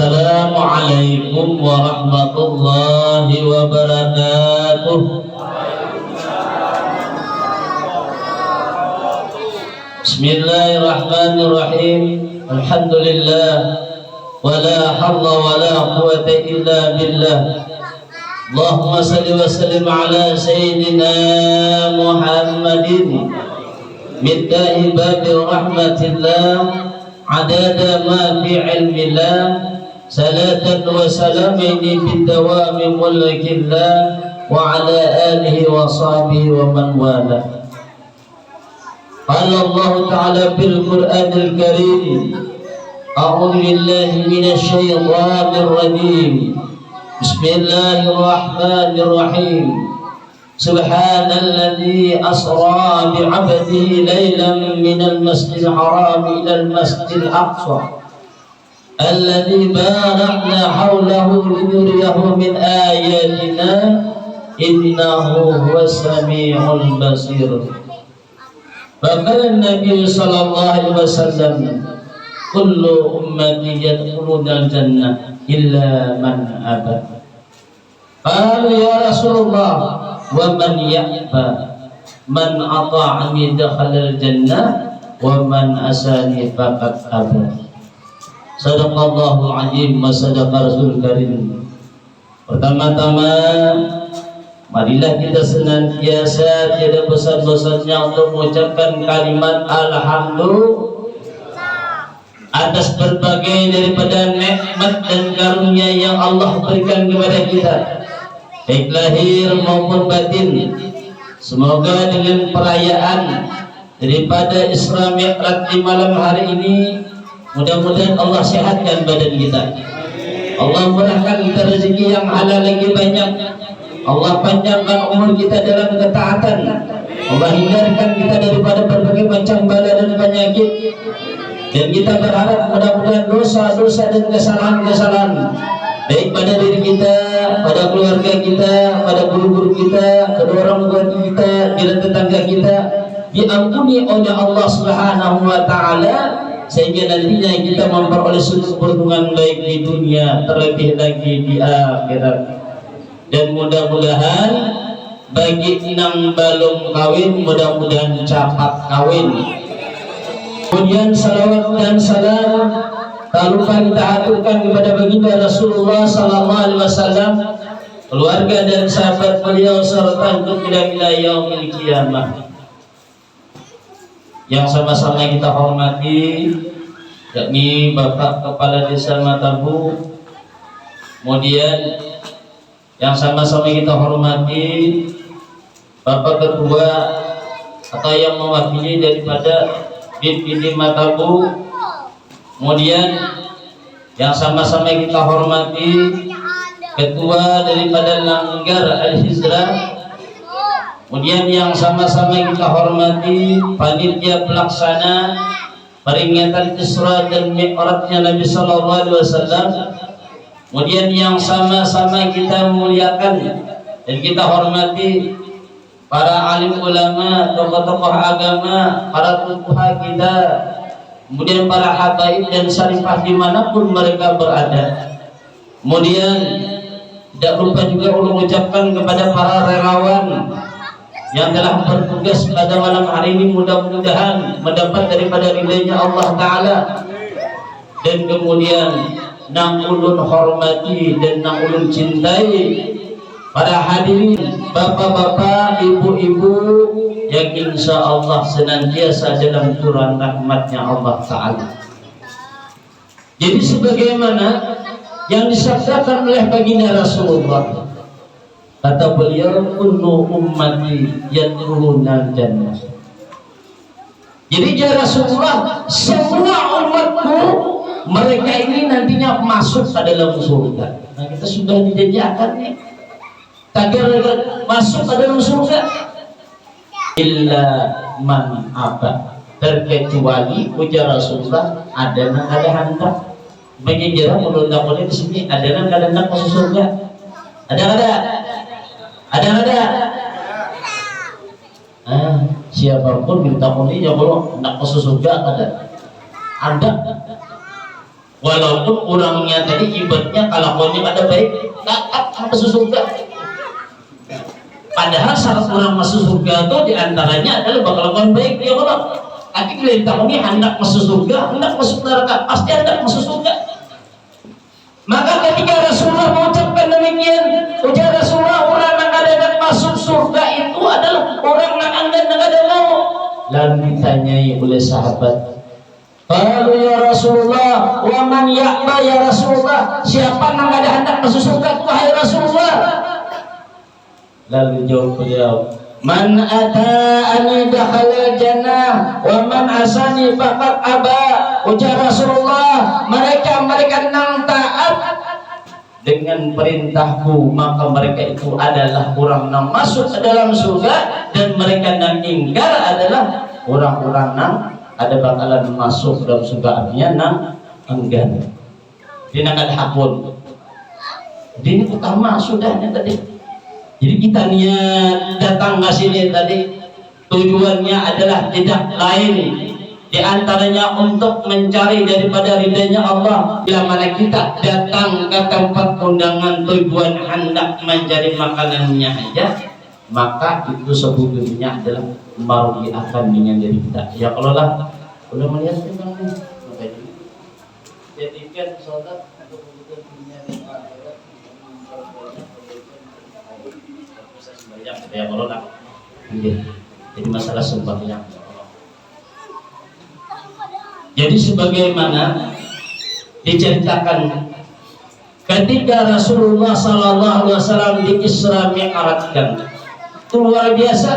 Assalamualaikum warahmatullahi wabarakatuh. Bismillahirrahmanirrahim. Alhamdulillah. Wala hawla wala quwwata illa billah. Allahumma salli wa sallim ala sayyidina Muhammadin miftahi babi rahmatillah adada ma fi ilmillah salatan wa salamaini bidawami mulkillah wa ala alihi wa sahbihi wa man wala. Qala Allah ta'ala bil Qur'anil Karim, a'udzu billahi minasy syaithanir rajim. Bismillahirrahmanirrahim. Subhanalladzi asra bi'abdihi laylan minal masjidil haram ilal masjidil aqsa alladzi barakna hawlahu linuriyahu min ayatina innahu huwas samiul basir. Bahkan Nabi sallallahu alaihi wasallam, kullu ummati yadkhuluna al-jannah illa man aba. Qala ya Rasulullah, wa man ya'ba? Man ata'ani dakhala al-jannah wa man asani faqad aba. Sadaqallahu azim wa sadaqa Rasul Karim. Pertama-tama, marilah kita senantiasa tidak bosan-bosannya untuk mengucapkan kalimat alhamdulillah atas berbagai daripada nikmat dan karunia yang Allah berikan kepada kita, baik lahir maupun batin. Semoga dengan perayaan daripada Isra Mi'raj di malam hari ini, mudah-mudahan Allah sehatkan badan kita, Allah murahkan kita rezeki yang halal lagi banyak, Allah panjangkan umur kita dalam ketaatan, Allah hindarkan kita daripada berbagai macam bala dan penyakit. Dan kita berharap mudah-mudahan dosa-dosa dan kesalahan-kesalahan baik pada diri kita, pada keluarga kita, pada guru-guru kita, kedua orang tua kita, dan tetangga kita diampuni oleh Allah Subhanahu wa taala, sehingga nantinya kita memperoleh suatu keberuntungan baik di dunia, terlebih lagi di akhirat. Dan mudah-mudahan bagi yang belum kawin, mudah-mudahan cepat kawin. Kemudian salawat dan salam tak lupa kita aturkan kepada baginda Rasulullah sallallahu alaihi wasallam, keluarga dan sahabat beliau serta untuk bila-bila yaumil qiyamah. Yang sama-sama kita hormati yakni Bapak Kepala Desa Matabu, kemudian yang sama-sama kita hormati Bapak Ketua atau yang mewakili daripada BPD Matabu, kemudian yang sama-sama kita hormati Ketua daripada Langgar Al-Hijrah, kemudian yang sama-sama kita hormati panitia pelaksana peringatan Isra dan Mi'rajnya Nabi sallallahu alaihi wasallam, kemudian yang sama-sama kita muliakan dan kita hormati para alim ulama, tokoh-tokoh agama, para tokoh kita, kemudian para habaib dan syarifah dimanapun mereka berada. Kemudian tidak lupa juga mengucapkan kepada para relawan yang telah bertugas pada malam hari ini, mudah-mudahan mendapat daripada ridhanya Allah Ta'ala. Dan kemudian nang ulun hormati dan nang ulun cintai para hadirin, bapak-bapak, ibu-ibu yang insya Allah senantiasa dalam turun rahmatnya Allah Ta'ala. Jadi sebagaimana yang disabdakan oleh baginda Rasulullah, kata beliau, kullu ummati yadkhuluna jannah. Jadi ya Rasulullah, semua umatku mereka ini nantinya masuk ke dalam surga. Nah, kita sudah dijanjikan nih, takdir masuk ke dalam surga. Illa man aba, terkecuali ujar Rasulullah ada yang ada hendak. Bagi jarak menunda-nunda di sini ada yang ada hendak masuk surga. Ada. Siapapun minta kuliah kalau hendak masuk surga ada. walaupun orangnya tadi ibaratnya kalaupun ada baik masuk surga. Padahal syarat orang masuk surga itu diantaranya adalah bakal lakukan baik ya Allah. Tapi kita ini hendak masuk surga, hendak masuk neraka, pasti hendak masuk surga. Maka ketika Rasulullah mengucapkan demikian, ujar Rasulullah, orang yang ada masuk surga itu adalah orang yang enggan ada mau. Lalu ditanyai oleh sahabat, kalau ya Rasulullah, wa man ya'ba ya Rasulullah, siapa yang ada hendak masuk surga, wahai Rasulullah? Lalu jawab beliau, man ata'ani dakhala jannah wa man asani faqad aba. Ujar Rasulullah, mereka yang taat dengan perintahku maka mereka itu adalah orang yang masuk ke dalam surga, dan mereka yang ingkar adalah orang-orang yang ada bakalan masuk dalam surga, artinya yang enggan. Dia nak ada hakun. Ini utama sudahnya tadi. Jadi kita niat datang ke sini tadi tujuannya adalah tidak lain di antaranya untuk mencari daripada ridhanya Allah. Bila mana kita datang ke tempat undangan tujuan hendak mencari makanannya aja, maka itu sebetulnya adalah merugikan dengan diri kita. Ya kalau lah udah melihat memang jadikan saudara untuk kebutuhan dunia dan akhirat ya kalau lah. Jadi masalah sembahyang. Jadi sebagaimana diceritakan ketika Rasulullah SAW di Isra Mi'rajkan, itu luar biasa.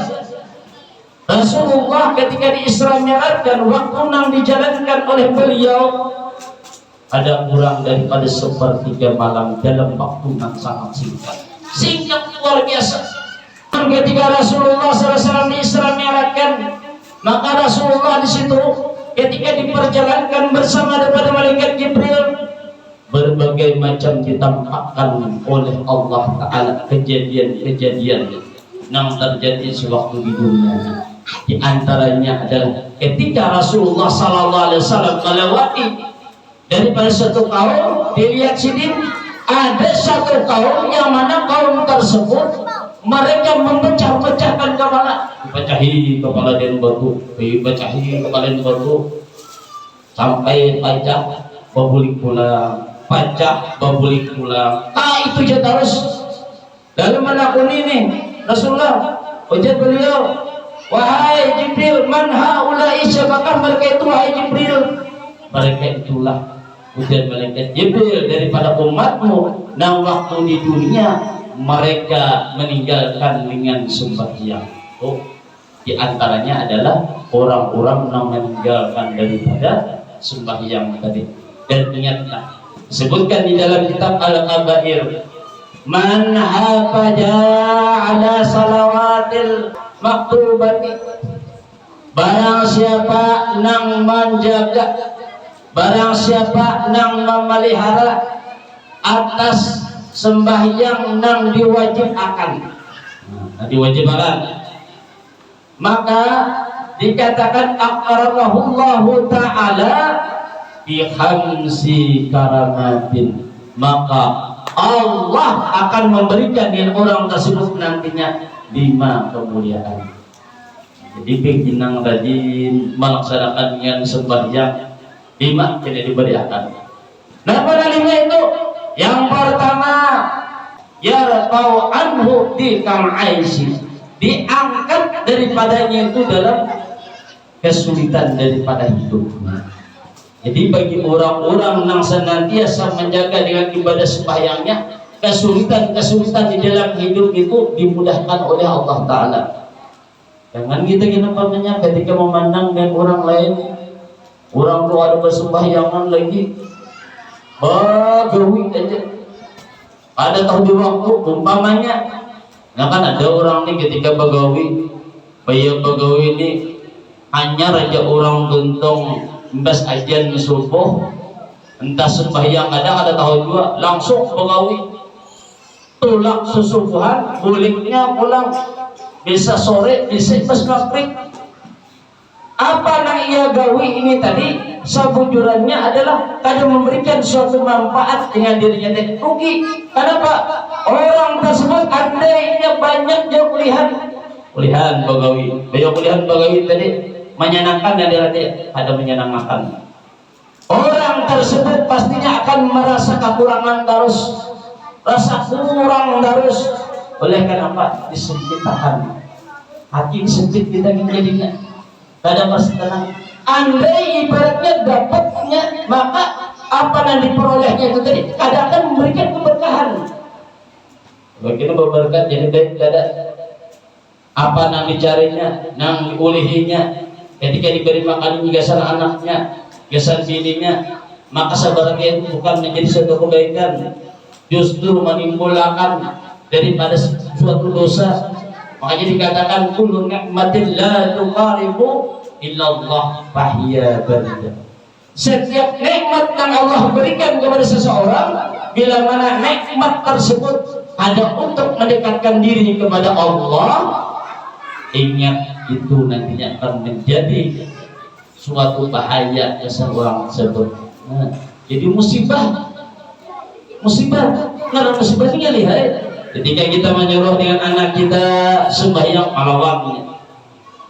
Rasulullah ketika di Isra Mi'rajkan, waktu yang dijalankan oleh beliau ada kurang daripada sepertiga malam dalam waktu yang sangat singkat luar biasa. Ketika Rasulullah SAW di Isra Mi'rajkan, maka Rasulullah di situ ketika diperjalankan bersama daripada malaikat Jibril, berbagai macam ditampakkan oleh Allah Ta'ala kejadian-kejadian yang terjadi sewaktu di dunia. Di antaranya adalah ketika Rasulullah SAW melewati daripada satu kaum, dilihat sini ada satu kaum yang mana kaum tersebut mereka memecah-pecahkan kepala, dipecahi kepala dan batu, dipecahi kepala dan batu, sampai pajak babulik pulang, pajak babulik pulang. Itu je terus. Lalu menakun ini Rasulullah, ujar beliau, wahai Jibril, man haulai, siapakah mereka itu wahai Jibril? Mereka itulah, ujar malaikat Jibril, daripada umatmu yang waktu di dunia mereka meninggalkan dengan sembahyang. Di antaranya adalah orang-orang yang meninggalkan daripada sembahyang tadi. Dan ingatlah, sebutkan di dalam kitab Al-Kabair, man hafaja ala salawatil maktubati, barang siapa yang menjaga, barang siapa yang memelihara atas sembahyang yang diwajibkan, maka dikatakan aqarrahullahu ta'ala bi khamsi karamatin, maka Allah akan memberikan dengan orang tersebut nantinya 5 kemuliaan. Jadi pimpinan rajin melaksanakan yang sembahyang 5 tidak diberikan. Nah, pada 5 itu yang pertama, yarfa'u anhu dikal aisy, diangkat daripadanya itu dalam kesulitan daripada hidupnya. Jadi bagi orang-orang yang senantiasa menjaga dengan ibadah sembahyangnya, kesulitan-kesulitan di dalam hidup itu dimudahkan oleh Allah Ta'ala. Jangan kita namanya ketika memandang dengan orang lain, orang tua ada bersembayangan lagi bagawi aja, ada tahu di waktu umpamanya. Nah kan ada orang nih ketika bagawi, bayar bagawi ini hanya raja orang gentong mbas ajian subuh, entah sembahyang ada tahu juga langsung bagawi, tulak susubuhan, buliknya pulang bisa sore, bisa pas maghrib. Apa yang ia gawi ini tadi sebujurannya adalah kada memberikan suatu manfaat dengan dirinya tidak rugi. Kenapa? Orang tersebut andainya banyak dia kulihan bagawi, banyak kulihan bagawi tadi menyenangkan dan dia ada menyenangkan. Orang tersebut pastinya akan merasa kekurangan terus, rasa kurang terus. Oleh kenapa? Disempitkan hati, disempit kita jadinya kada merasa tenang. Andai ibaratnya dapatnya, maka apa yang diperolehnya itu tadi kada akan memberikan keberkahan. Bagaimana berberkat jadi baik kada apa yang dicarinya, yang diulihinya, ketika diberi makan gasan anaknya, gasan bininya, maka sebenarnya itu bukan menjadi suatu kebaikan, justru menimbulkan daripada suatu dosa. Makanya dikatakan kullu nikmatin la tuqaribu illallah fahiya barida. Setiap nikmat yang Allah berikan kepada seseorang, bila mana nikmat tersebut ada untuk mendekatkan diri kepada Allah, ingat itu nantinya akan menjadi suatu bahaya seseorang tersebut. Nah, jadi musibah, karena musibah ini lihat. Ketika kita menyuruh dengan anak kita sembahyang malawan,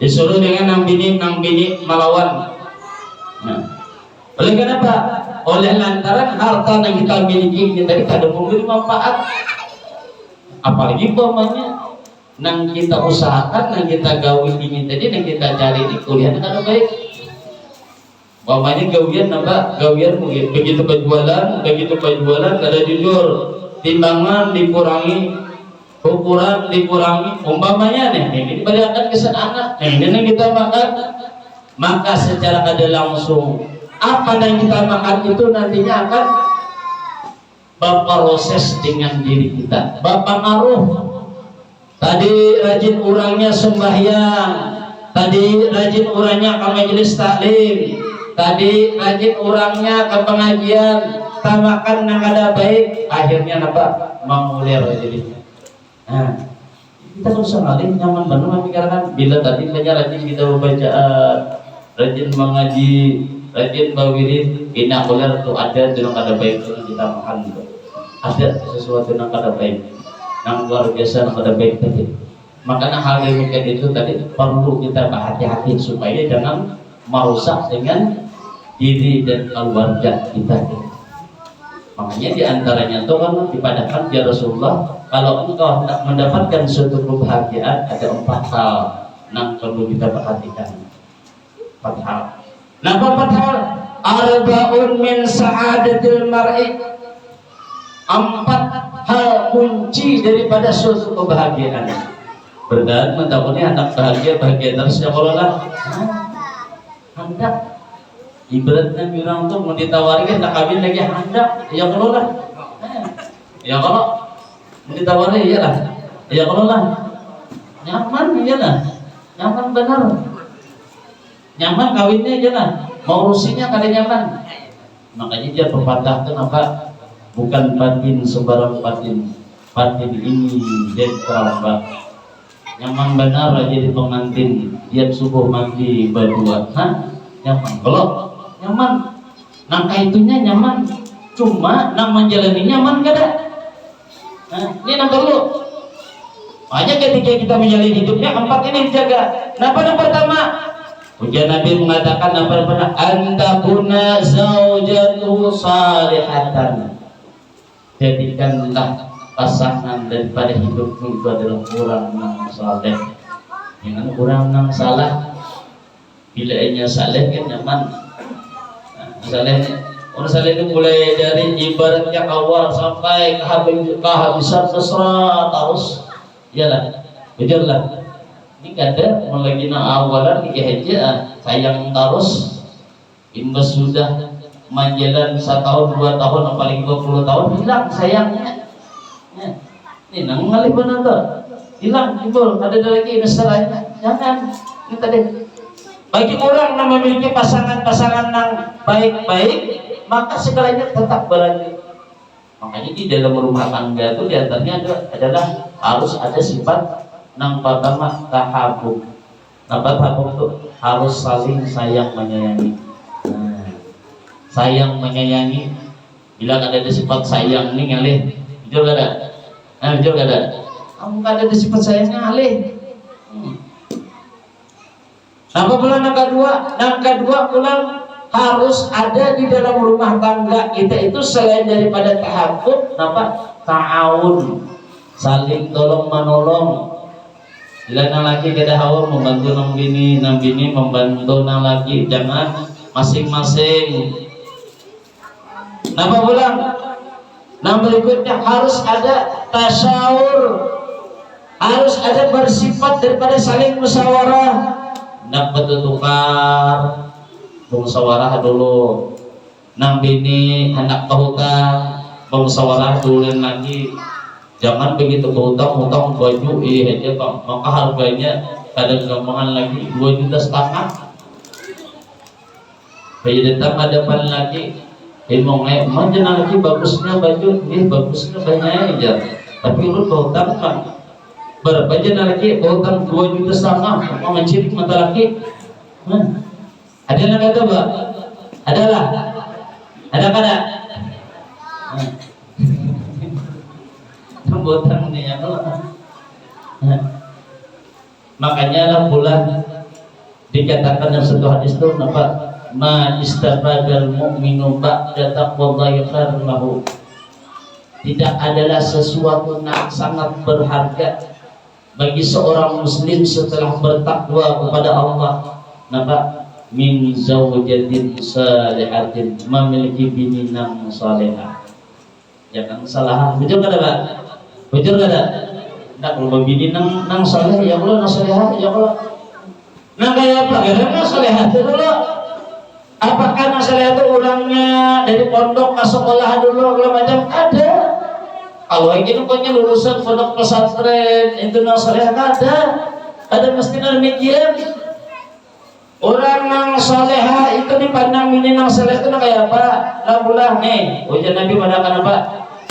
disuruh dengan nang bini malawan. Nah, oleh kenapa? Oleh lantaran harta yang kita miliki kita tidak memberi manfaat. Apalagi umpamanya nang kita usahakan, nang kita gawi ini tadi, nang kita cari di kuliah kada baik. Umpamanya gawian apa? Gawian begitu penjualan kada jujur. Timbangan dikurangi, ukuran dikurangi, umpamanya nih ini berikan kesan anak, ini yang kita makan, maka secara kada langsung apa yang kita makan itu nantinya akan berproses dengan diri kita, berpengaruh. Tadi rajin orangnya sembahyang, tadi rajin orangnya ke majelis taklim, tadi rajin orangnya ke pengajian, makan yang ada baik, akhirnya apa? Mengulir jadinya. Nah, kita harus ngalih nyaman benar memikirkan bila tadi rajin kita membaca, rajin mengaji, rajin bawirin, ini ulir tuh ada yang ada baik itu kita makan itu. Ada sesuatu yang ada baik, yang luar biasa yang ada baik tadi. Makanya hal yang itu tadi perlu kita berhati-hati supaya jangan merusak dengan diri dan keluarga kita. Makanya diantaranya itu kan dipadakan ya Rasulullah, kalau engkau hendak mendapatkan suatu kebahagiaan ada 4 hal yang perlu kita perhatikan. 4 hal. Nah, 4 hal? Arba'un min sa'adatil mar'i. 4 hal kunci daripada suatu kebahagiaan. Berdan mentakuni anak bahagia terus ya kalau lah. Hendak ibaratnya bilang tuh mau ditawarin tak kawin lagi hendak ya kalau lah, ya kalau mau ditawarin ya lah, ya kalau lah nyaman ya lah, nyaman benar, nyaman kawinnya aja lah, mau urusinya kada nyaman. Makanya dia pepatah kenapa bukan patin sembarang patin ini dia kerabat nyaman benar aja di pengantin tiap subuh mandi berdua, nyaman kalau nyaman, nangka itunya nyaman, cuma nang menjalani nyaman kada. Ini yang perlu. Makanya ketika kita menjalani hidupnya 4 ini dijaga. Napa yang pertama? Ujian Nabi mengatakan apa pernah antakuna zaujatu salihatan. Jadikanlah pasangan daripada hidupmu itu adalah orang yang saleh. Jangan orang yang salah. Bila ia saleh kan nyaman. Orang saleh itu mulai dari ibaratnya awal sampai kehabisan mesra terus, iyalah, bejarlah. Ini kada mulai dina awalan tiga aja sayang terus, imbas sudah menjalan 1 tahun 2 tahun paling 20 tahun hilang sayangnya. Ini nang ngalih benar tuh, hilang timbul ada lagi mesranya. Jangan ini tadi. Bagi orang yang memiliki pasangan-pasangan yang baik-baik, maka segalanya tetap berlanjut. Makanya di dalam rumah tangga itu diantaranya adalah harus ada sifat yang pertama tahabub. Tahabub itu harus saling sayang menyayangi. Nah, sayang menyayangi, bila ada sifat sayang nih ngalih, jujur gak ada? Jujur gak ada? Kamu gak ada sifat sayangnya ngalih. Apa pula yang kedua? Yang kedua pula harus ada di dalam rumah tangga kita itu selain daripada tahabbub, apa? Ta'awun, saling tolong menolong. Bila nang laki kita hawa membantu nang bini membantu nang laki, jangan masing-masing. Napa pulang? Nah berikutnya harus ada tasyawur, harus ada bersifat daripada saling musyawarah. Nak bertukar musyawarah dulu. Nang bini hendak berhutang musyawarah dulu lagi. Jangan begitu berhutang baju aja Bang, maka harganya kadang gampangan lagi 2,5 juta. Kayak datang ada depan lagi, emang mana lagi bagusnya baju, bagusnya banyak aja. Tapi lu berhutang Bang, berapa aja lagi berhutang 2,5 juta, mau mencilik mata laki. Ada yang kata Bang? Adalah, ada kada? Berhutang nih ya makanya lah pula dikatakan dalam satu hadis itu apa? Ma istabadal mu'minu ba'da taqwallahi khairun lahu. Tidak adalah sesuatu yang sangat berharga bagi seorang muslim setelah bertakwa kepada Allah. Napa? Min zawjatin salihatin, memiliki bini nang salehah. Jangan salah. Betul kada Pak? Betul kada? Nak berubah bini nang saleh ya Allah, nang salehah ya Allah. Nah kayak apa? Karena nang salehah itu dulu. Apakah nang salehah itu orangnya dari pondok ke sekolah dulu segala macam? Ada. Kalau yang ini punya lulusan pondok pesantren itu nang salehah ada. Ada mesti demikian. Orang nang salehah itu dipandang bini nang saleh itu kayak apa? Alhamdulillah nih, ujian Nabi mengatakan apa?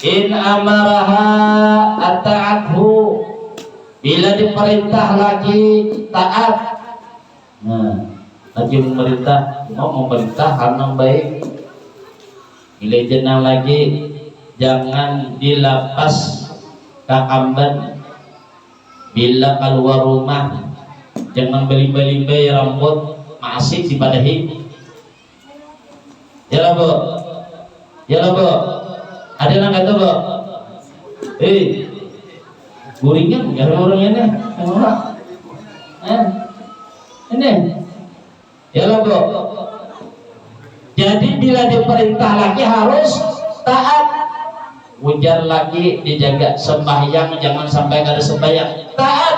In amaraha ata'athu, bila diperintah lagi taat. Nah, lagi memerintah, mau memerintah hal yang baik. Bila jenang lagi jangan dilapas kakamban. Bila keluar rumah jangan beli-beli rambut masih dipadahi. Ya lah Bu, ya lah Bu. Ada yang kata Bu, guringan ya orang ini, ini, ya lah Bu. Jadi bila diperintah lagi harus taat. Ujar lagi dijaga, sembahyang jangan sampai ada sembahyang, taat.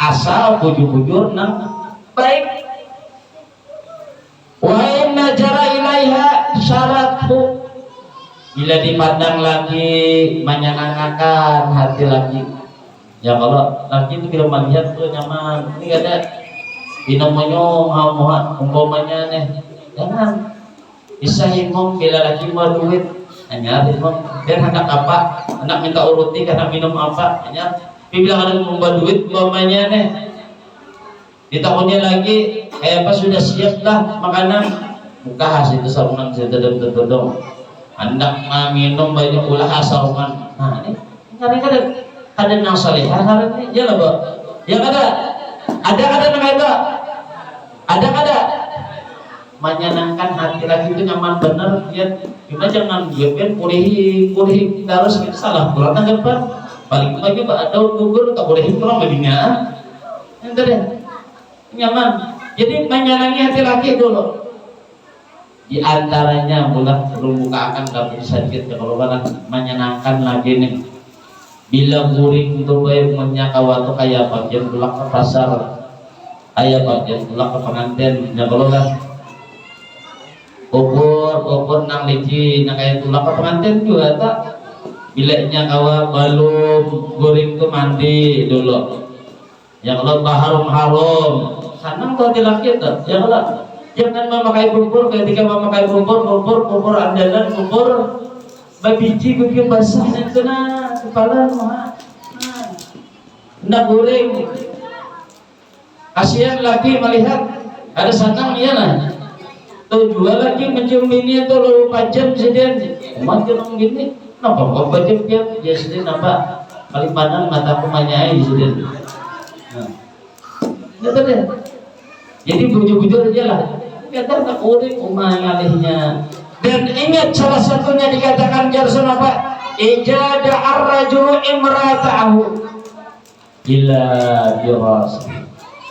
Asal bujur-bujur nang baik. Wa inna jara ilaiha syarathu, bila dipandang lagi menyenangkan hati lagi. Ya kalau laki itu bila melihat tuh nyaman, ini ada dinamanya muhat umpamanya nih, jangan bisa himong bila lagi mau duit hanya himong dan hendak apa, hendak minta uruti karena minum apa hanya bila ada membuat duit umpamanya nih di tahunnya lagi kayak apa sudah siap lah makanan muka hasil itu sarungan sededem hendak minum banyak ulah sarungan. Nah ini kadang-kadang ada nang salihah hari ini ya lah Bu, ya kada nang itu ada kada menyenangkan hati lagi itu nyaman bener ya. Kita jangan diapain kulihi terus kita salah pulang tanggapan paling lagi Pak ada gugur tak boleh pulang badinya ente deh nyaman. Jadi menyenangi hati laki dulu. Di antaranya mulai membuka akan gak bisa sedikit kalau barang menyenangkan lagi nih. Bila guring itu baik menyakawatu kayak bagian pulang ke pasar, kayak bagian pulang ke pengantin, ya kalau kan kubur nang liji, nang kayak pulang ke pengantin juga tak. Bilanya kawa balum guring itu mandi dulu. Ya kalau harum senang tuh hati laki itu. Ya kalau jangan memakai bubur ketika memakai bubur andalan bubur babiji begitu basah itu kepala nak goreng Kasihan laki melihat ada sanang ya lah. Tuh dua lagi mencium bini itu lalu pajam sedang. Macam gini, kenapa kau pajam dia? Dia sedang apa? Paling pandang mata pemanyai sedang. Nah, deh. Jadi bujur-bujur aja lah. Kata tak uring umah ngalihnya. Dan ingat salah satunya dikatakan Jarson apa? Ijada ar-rajulu imrata'ahu ila diras.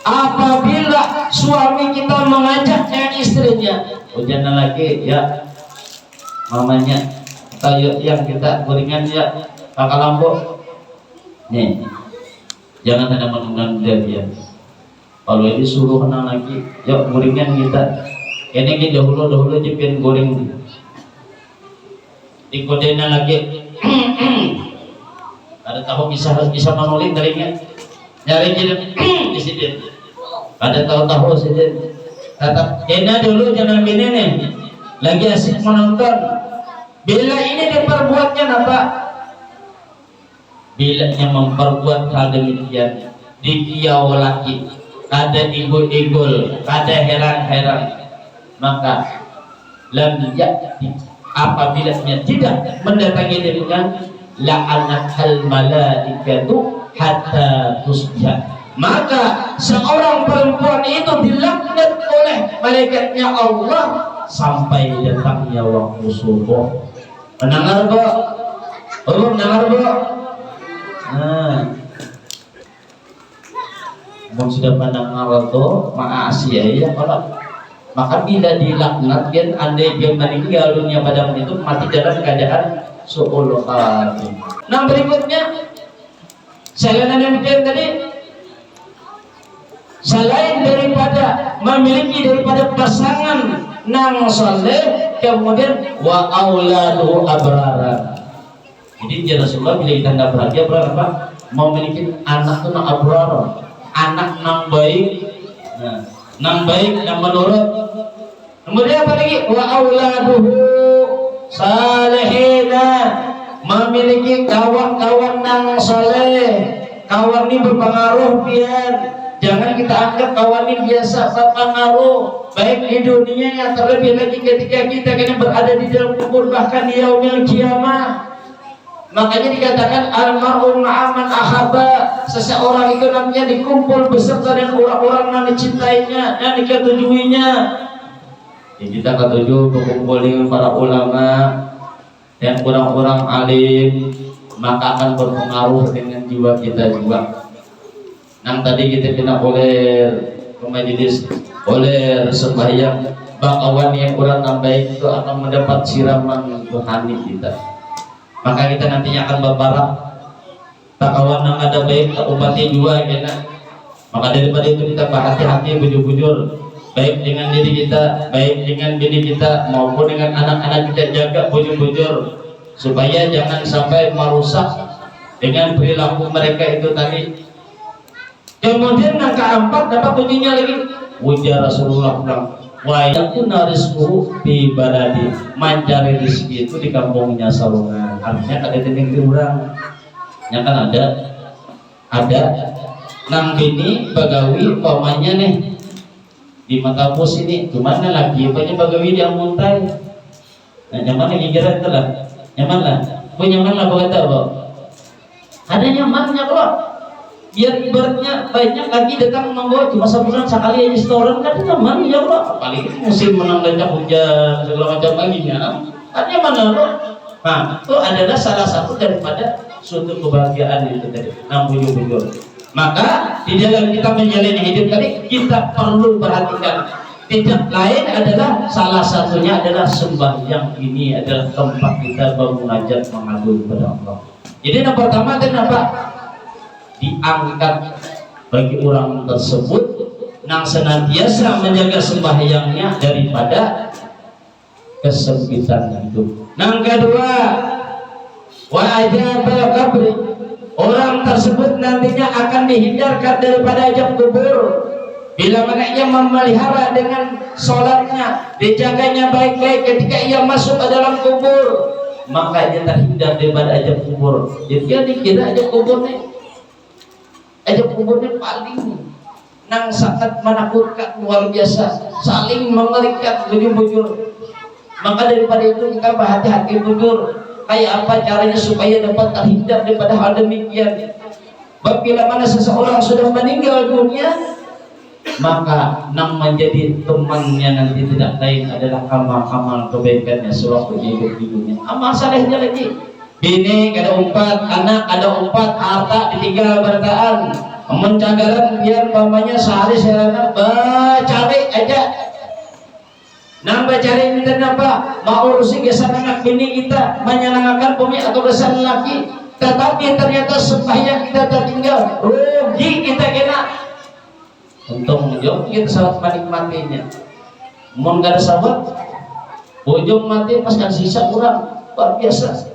Apabila suami kita mengajaknya istrinya, jangan lagi ya mamanya atau yang kita gorengan ya kakak lampu nih, jangan ada menunda dia. Kalau ini suruh kenal lagi, ya gorengan kita ini dahulu jepin goreng dikodena lagi. Ada tahu bisa menulis darinya nyari di sini. Ada tahu sini. Tetap enak dulu jangan gini nih. Lagi asik menonton. Bila ini diperbuatnya apa? Bilanya memperbuat hal demikian dikiau laki, ada igul-igul, ada heran-heran, maka lam ya'ti, apabila dia tidak mendatangi dirinya, la'anathal malaikatu hatta tusbih, maka seorang perempuan itu dilaknat oleh malaikatnya Allah sampai datangnya waktu subuh. Mendengar bu? Belum mendengar bu? Nah, sudah mendengar itu maasiyah ya kalau maka bila dilaknat kan andai dia meninggal dunia pada itu mati dalam keadaan su'ul khatimah. Nah berikutnya selain demikian tadi, selain daripada memiliki daripada pasangan nang saleh, kemudian wa auladu abrara. Jadi ya Rasulullah bila kita tidak bahagia berapa memiliki anak itu nang abrar, anak nang baik, nah, nang baik nang menurut. Kemudian apa lagi? Wa auladuhu salihina, memiliki kawan-kawan nang saleh. Kawan ini berpengaruh biar jangan kita anggap kawan ini biasa berpengaruh baik di dunia yang terlebih lagi ketika kita kena berada di dalam kubur bahkan di yaumil kiamah. Makanya dikatakan almarhum ma'aman ahaba, seseorang itu namanya dikumpul beserta dengan orang-orang yang dicintainya dan diketujuinya. Ya, kita ketujuh berkumpul dengan para ulama dan orang-orang alim, maka akan berpengaruh dengan jiwa kita juga. Yang tadi kita kena oleh majelis, oleh sembahyang, bakawan yang kurang baik itu akan mendapat siraman rohani kita. Maka kita nantinya akan berbarak bakawan yang ada baik upati juga kena. Maka daripada itu kita berhati-hati bujur-bujur baik dengan diri kita, baik dengan bini kita maupun dengan anak-anak kita, jaga bujur-bujur supaya jangan sampai merusak dengan perilaku mereka itu tadi. Kemudian yang keempat dapat bunyinya lagi ujar Rasulullah bilang wa yakuna rizquhu fi baladi, mencari rezeki itu di kampungnya Salungan. Artinya ada di negeri orang yang kan ada nang bini bagawi pamannya nih di Makapus ini gimana lagi banyak bagawi dia muntai. Nah nyaman lagi kira itulah nyaman lah, nyaman lah kata apa? Ada nyamannya kok. Biar ibaratnya banyak lagi datang membawa cuma sebulan sekali aja setoran kan nyaman ya kok. Apalagi musim menang lencah hujan segala macam lagi ya. Kan nyaman loh. Nah itu adalah salah satu daripada suatu kebahagiaan itu tadi. Bujur-bujur. Maka di dalam kita menjalani hidup tadi kita perlu perhatikan. Tidak lain adalah salah satunya adalah sembahyang. Ini adalah tempat kita bermunajat mengadu kepada Allah. Jadi yang pertama dan apa? Diangkat bagi orang tersebut yang senantiasa menjaga sembahyangnya daripada kesempitan hidup. Yang kedua, wa ajabal qabri, orang tersebut nantinya akan dihindarkan daripada azab kubur. Bila mana ia memelihara dengan sholatnya, dijaganya baik-baik ketika ia masuk ke dalam kubur, maka dia terhindar daripada azab kubur. Jadi dia dikira azab kuburnya paling nang sangat menakutkan luar biasa, saling mengerikan bujur-bujur. Maka daripada itu kita berhati-hati bujur, kayak apa caranya supaya dapat terhindar daripada hal demikian. Bila mana seseorang sudah meninggal dunia, maka nang menjadi temannya nanti tidak lain adalah amal-amal kebaikannya sewaktu hidup di dunia. Amal salehnya lagi. Bini ada 4, anak ada 4, harta ditinggal bertaan. Mencagaran biar mamanya sehari serana cari aja. Nambah cari minta apa? Mau urusin kesan anak bini kita, menyenangkan bumi atau kesan laki. Tetapi ternyata sembahyang kita tertinggal, rugi kita kena. Untung jauh kita sahabat menikmatinya. Mun gak ada sahabat, bojong mati pas kan sisa kurang, luar biasa.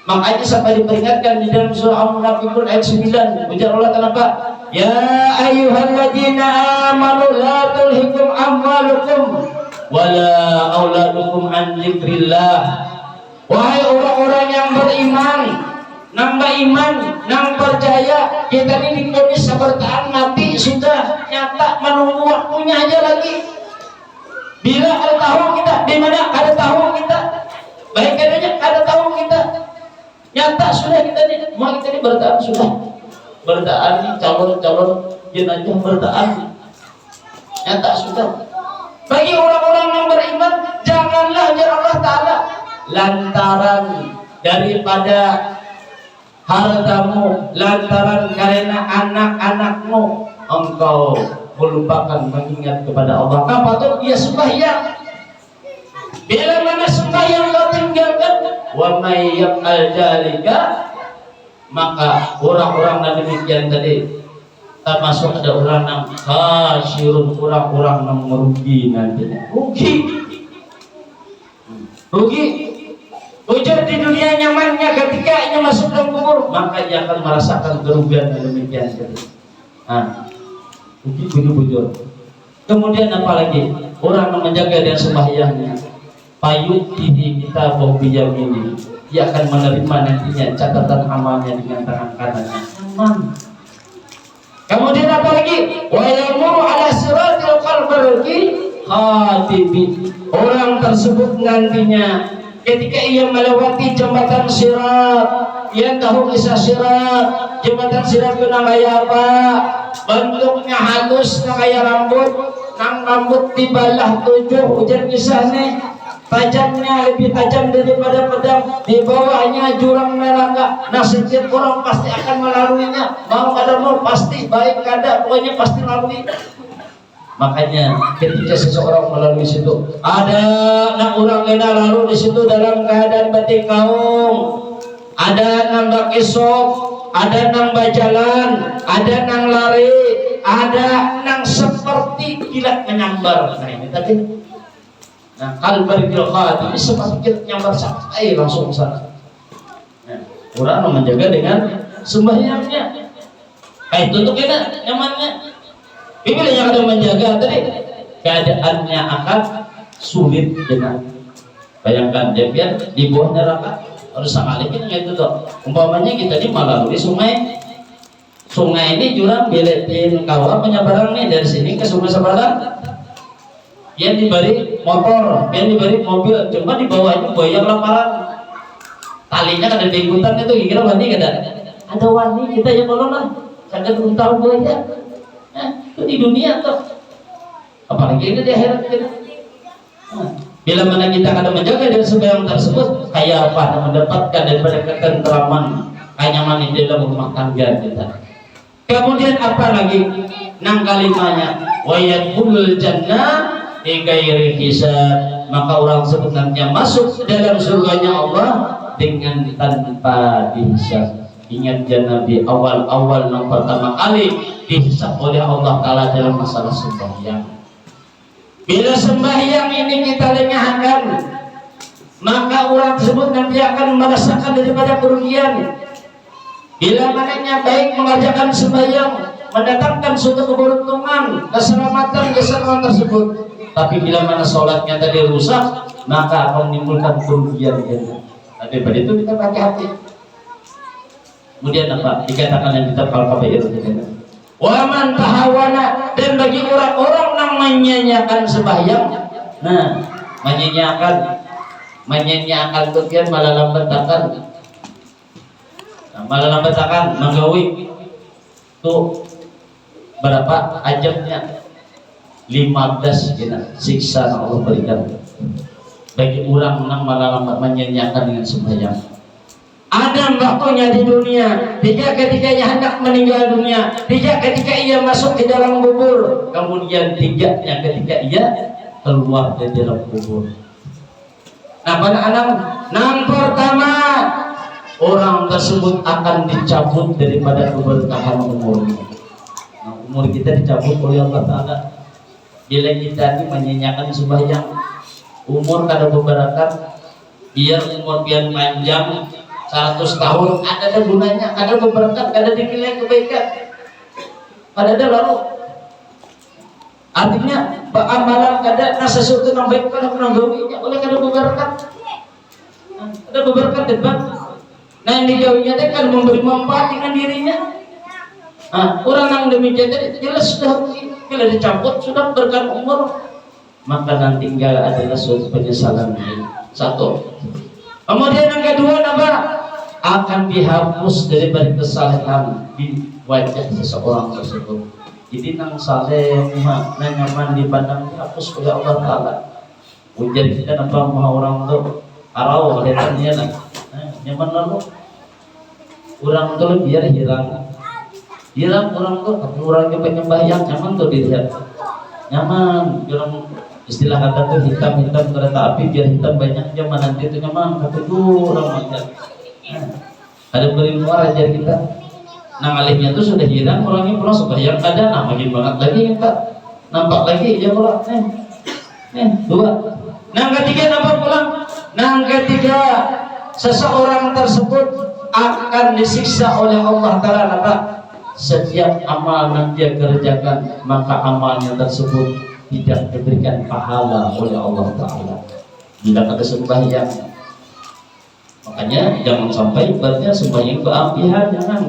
Makanya sampai diperingatkan di dalam surah Al-Munafiqun ayat 9, ujar Allah kenapa? Ya ayyuhalladzina amanu la tulhikum amwalukum wala auladukum an dzikrillah. Wahai orang-orang yang beriman, nambah iman, nang percaya, kita ini diponis bertahan mati sudah nyata, menunggu waktunya aja lagi. Bila ada tahu kita, di mana ada tahu kita, baik adanya ada tahu kita, nyata sudah kita ini, mau kita ini bertahan sudah, bertahan nih calon-calon jenazah bertahan, nyata sudah. Bagi orang-orang yang beriman, janganlah ya Allah Ta'ala lantaran daripada hartamu, lantaran karena anak-anakmu engkau melupakan mengingat kepada Allah. Apa tuh? Ya sembahyang. Bila mana sembahyang kau tinggalkan, wa may yaf'al dzalika, maka orang-orang yang demikian tadi termasuk ada orang yang khasyirun, orang-orang yang merugi nantinya. Rugi. Ujar di dunia nyamannya, ketika ia masuk dalam kubur, maka ia akan merasakan kerugian yang demikian tadi. Bujur. Kemudian apalagi orang yang menjaga dan sembahyangnya, payut ini kita bobiyam ini, ia akan menerima nantinya catatan amalnya dengan tangan kanannya. Aman. Kemudian apalagi wa yamuru ala siratil qalbi khatibin. Orang tersebut nantinya ketika ia melewati jembatan sirat, ia tahu kisah sirat. Jembatan sirat itu namanya apa? Bentuknya halus, kayak rambut. Nang rambut dibalah 7, ujar kisahnya. Tajamnya lebih tajam daripada pedang. Di bawahnya jurang neraka. Nah setiap orang pasti akan melaluinya. Mau ada mau pasti, baik kada, pokoknya pasti lalui. Makanya ketika seseorang melalui situ, ada orang kena lalu di situ dalam keadaan batik kaum, ada nang bakisok, ada nang bajalan, ada nang lari, ada nang seperti kilat menyambar. Nah ini tadi. Nah kalbar kilhat ini seperti kilat menyambar sampai langsung sana. Nah, orang menjaga dengan sembahyangnya. Kayak tutup kita nyamannya. Ini yang akan menjaga tadi keadaannya akan sulit dengan bayangkan dia biar di bawah neraka harus sama lagi itu tuh. Umpamanya kita ini melalui sungai ini jurang beletin kawah penyebaran nih dari sini ke sungai sebelah. Yang diberi motor, yang diberi mobil, cuma di bawah itu buaya kelaparan. Talinya kan ada diikutan itu kira wani ada wani kita yang belum lah, sangat belum tahu buaya. Itu di dunia tuh, apalagi itu di akhirat kita. Bila mana kita akan menjaga dari sembahyang tersebut, kayak apa mendapatkan daripada ketentraman, kenyaman di dalam rumah tangga kita. Kemudian apa lagi? Nang kalimanya, wa yadkhulul jannah bi ghairi hisab, maka orang sebenarnya masuk dalam surganya Allah dengan tanpa dihisab. Ingat ya Nabi awal-awal yang pertama kali dihisab oleh Allah Ta'ala dalam masalah sembahyang. Bila sembahyang ini kita lengahkan, maka orang tersebut nanti akan merasakan daripada kerugian. Bila mananya baik mengerjakan sembahyang, mendatangkan suatu keberuntungan, keselamatan keselamatan tersebut. Tapi bila mana sholatnya tadi rusak, maka akan menimbulkan kerugian. Daripada itu kita hati-hati. Kemudian apa? Dikatakan yang kita kabair. Wa man tahawana, dan bagi orang-orang yang menyanyiakan sembahyang, nah menyanyiakan kemudian malah lambatakan, menggawi tuh berapa ajabnya 15 gitu, siksa Allah berikan bagi orang yang malah menyanyiakan dengan sembahyang. Ada waktunya di dunia, tidak ketika ia hendak meninggal dunia, tidak ketika ia masuk ke dalam kubur, kemudian tidaknya ketika ia keluar dari dalam kubur. Nah, pada yang pertama, orang tersebut akan dicabut daripada keberkahan umurnya. Nah, umur kita dicabut oleh Allah Ta'ala bila kita ini menyanyiakan sembahyang. Umur kada berberkat, biar umur biar panjang 100 tahun, ada gunanya, ada berberkat, ada dinilai kebaikan. Pada ada lalu artinya amalan kada sesuatu yang baik kada menanggawinya oleh kada berberkat. Ada berberkat depan. Nah, yang digawinya dia kan memberi manfaat dengan dirinya. Nah, orang yang demikian tadi jelas sudah bila dicabut sudah berkah umur, maka nanti tinggal adalah suatu penyesalan. Satu. Kemudian yang kedua apa? Akan dihapus daripada kesalahan di wajah seseorang tersebut. Jadi nang saleh nang nyaman dipandang dihapus oleh Allah Ta'ala. Ujar kita nampak maha orang tu arau kelihatannya lah. Nyaman lalu orang tu biar hilang orang tu orang yang penyembahyang nyaman tu dilihat. Nyaman orang istilah kata tu hitam kereta api biar hitam banyak zaman nanti itu nyaman kata tu orang macam ada berilmu ajar kita. Nah, alihnya itu sudah hilang, orangnya pulang sembahyang ada, nah makin banget lagi kita nampak lagi dia pulang. Dua. Nah, ketiga nampak pulang. Nah, ketiga seseorang tersebut akan disiksa oleh Allah Ta'ala. Nampak setiap amal yang dia kerjakan, maka amalnya tersebut tidak diberikan pahala oleh Allah Ta'ala. Bila ada sembahyang, makanya jangan sampai ibaratnya sembahyang keampihan, jangan.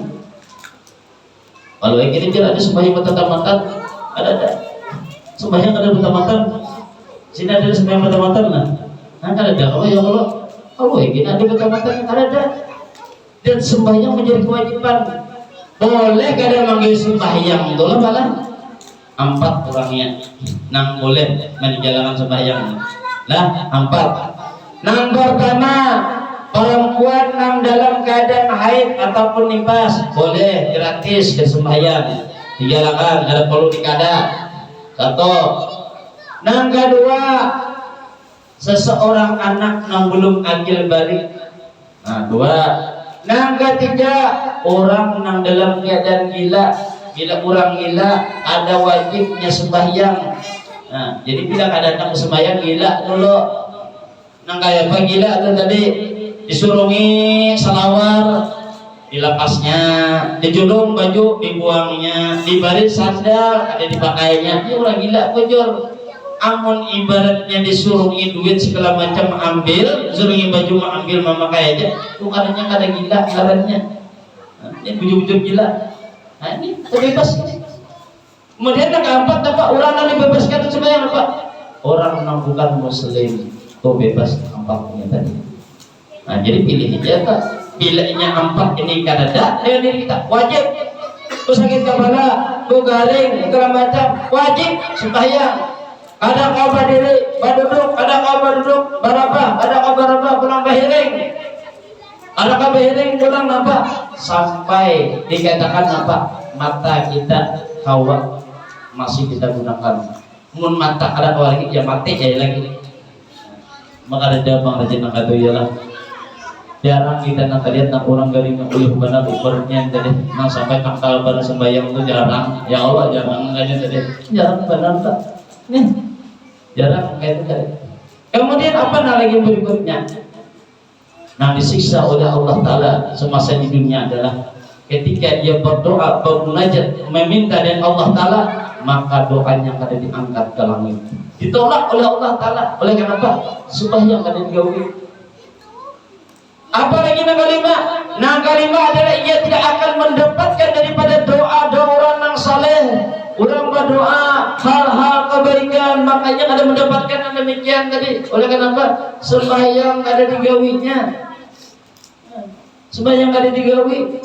Kalau yang ini dia ada sembahyang mata-mata, ada sembahyang ada mata-mata. Sini ada sembahyang mata-mata nah ada. Kalau ya Allah yang ini ada mata-mata ada. Dan sembahyang menjadi kewajiban. Boleh kada manggil sembahyang itu lah malah 4 orangnya. Nang boleh menjalankan sembahyang. Lah 4. Nang pertama, perempuan yang dalam keadaan haid ataupun nifas boleh gratis ke sembahyang, dijalankan, ada perlu dikada. Satu. Yang kedua, seseorang anak yang belum akil balik. Nah, 2. Yang ketiga, orang yang dalam keadaan gila. Bila orang gila ada wajibnya sembahyang. Nah, jadi bila kada datang sembahyang gila dulu. Nang kayak apa gila itu tadi? Disurungi salawar, dilepasnya, dijulung baju, dibuangnya, diberi sandal, ada dipakainya. Dia orang gila bujur. Amun ibaratnya disurungi duit segala macam ambil, surungi baju ambil memakai aja. Bukannya kada gila caranya. Ini bujur-bujur gila. Nah, ini terbebas. Kemudian yang keempat apa? Orang yang dibebaskan itu sebenarnya apa? Orang yang bukan muslim itu bebas empatnya tadi. Nah, jadi pilih aja tak. Pilihnya 4 ini kada ada dengan diri kita wajib. Ku sakit kepala, ku garing, segala macam wajib sembahyang. Ada kau berdiri, berduduk, ada kau berduduk, berapa, ada kau berapa, pulang bahiring. Ada kau bahiring, pulang apa? Sampai dikatakan apa? Mata kita hawa masih kita gunakan. Mun mata ada kau lagi, ya mati ya lagi. Maka ada bang rajin nak kata ialah. Jarang kita nak lihat nak orang garing ulih benar ukurnya tadi. Nah sampai kangkal pada sembahyang itu jarang. Ya Allah jarang aja tadi. Jarang benar tak? Nih jarang kayak itu tadi. Kemudian apa lagi berikutnya? Nah disiksa oleh Allah Ta'ala semasa di dunia adalah ketika dia berdoa, bermunajat, meminta dari Allah Ta'ala, maka doanya kada diangkat ke langit, ditolak oleh Allah Ta'ala. Oleh kenapa? Sembahyang kada digawi. Apalagi yang kelima adalah ia tidak akan mendapatkan daripada doa orang yang saleh doa-doa hal-hal kebaikan, makanya kada mendapatkan yang demikian tadi. Oleh kenapa? Sembahyang kada digawinya. Sembahyang kada digawi.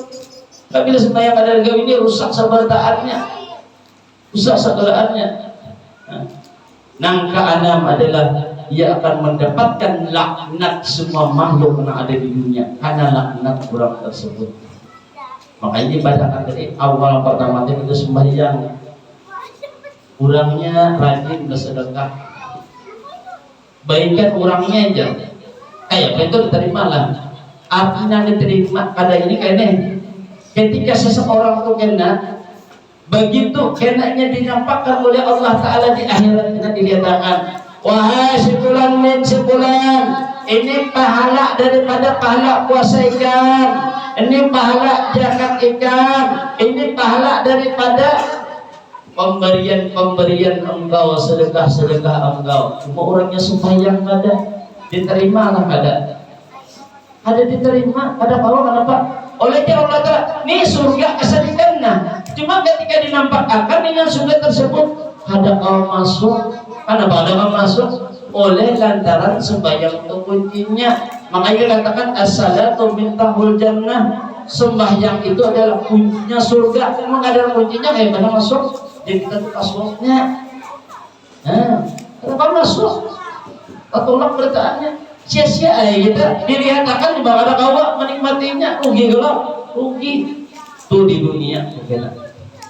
Bila sembahyang kada digawi ini rusak sabartaannya, rusak sagalaannya. Nangka anam adalah ia akan mendapatkan laknat semua makhluk yang ada di dunia karena laknat orang tersebut. Makanya dibacakan tadi awal pertama itu sembahyang, orangnya rajin bersedekah, baikkan orangnya aja kayak itu diterima lah. Artinya diterima pada ini kayaknya ketika seseorang tuh kena begitu kenanya dinampakkan oleh Allah Ta'ala di akhirat, kita dilihatkan wahai sebulan min sebulan, ini pahala daripada pahala puasa ikan, ini pahala zakat ikan, ini pahala daripada pemberian engkau, sedekah engkau. Cuma orangnya sembahyang ada diterima lah ada diterima, ada bawah kenapa? Oleh Allah Ta'ala, ini surga kesedihan. Nah, cuma ketika dinampakkan dengan surga tersebut ada kau masuk, kenapa ada kau masuk? Oleh lantaran sembahyang itu kuncinya. Makanya katakan as-salatu miftahul jannah, sembahyang itu adalah kuncinya surga. Memang ada kuncinya kayak mana masuk? Jadi kita passwordnya. Nah, kenapa masuk? Tolak bertaannya. Sia-sia kita dilihatkan di bawah ada kawa menikmatinya, rugi gelap, rugi tuh di dunia.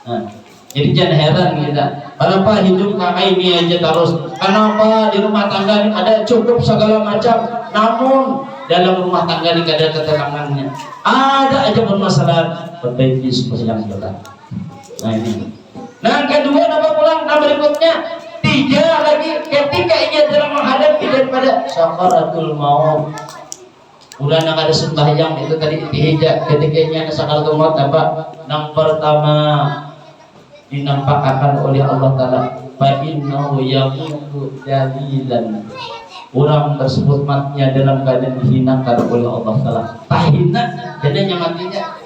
Nah, jadi jangan heran kita, kenapa hidup kakak ini aja terus, kenapa di rumah tangga ini ada cukup segala macam, namun dalam rumah tangga ini gak ada ketenangannya, ada aja permasalahan, perbaiki semua yang kita. Nah ini. Nah kedua nama pulang, nama berikutnya. Tiga lagi ketika ia dalam menghadapi daripada sakaratul maut. Udah nak ada sembahyang itu tadi dihijak ketika ia sakaratul maut apa? Yang pertama dinampakkan oleh Allah Ta'ala fa innahu yamutu dalilan. Orang tersebut matinya dalam keadaan dihinakan oleh Allah Ta'ala. Tahina, jadi yang matinya.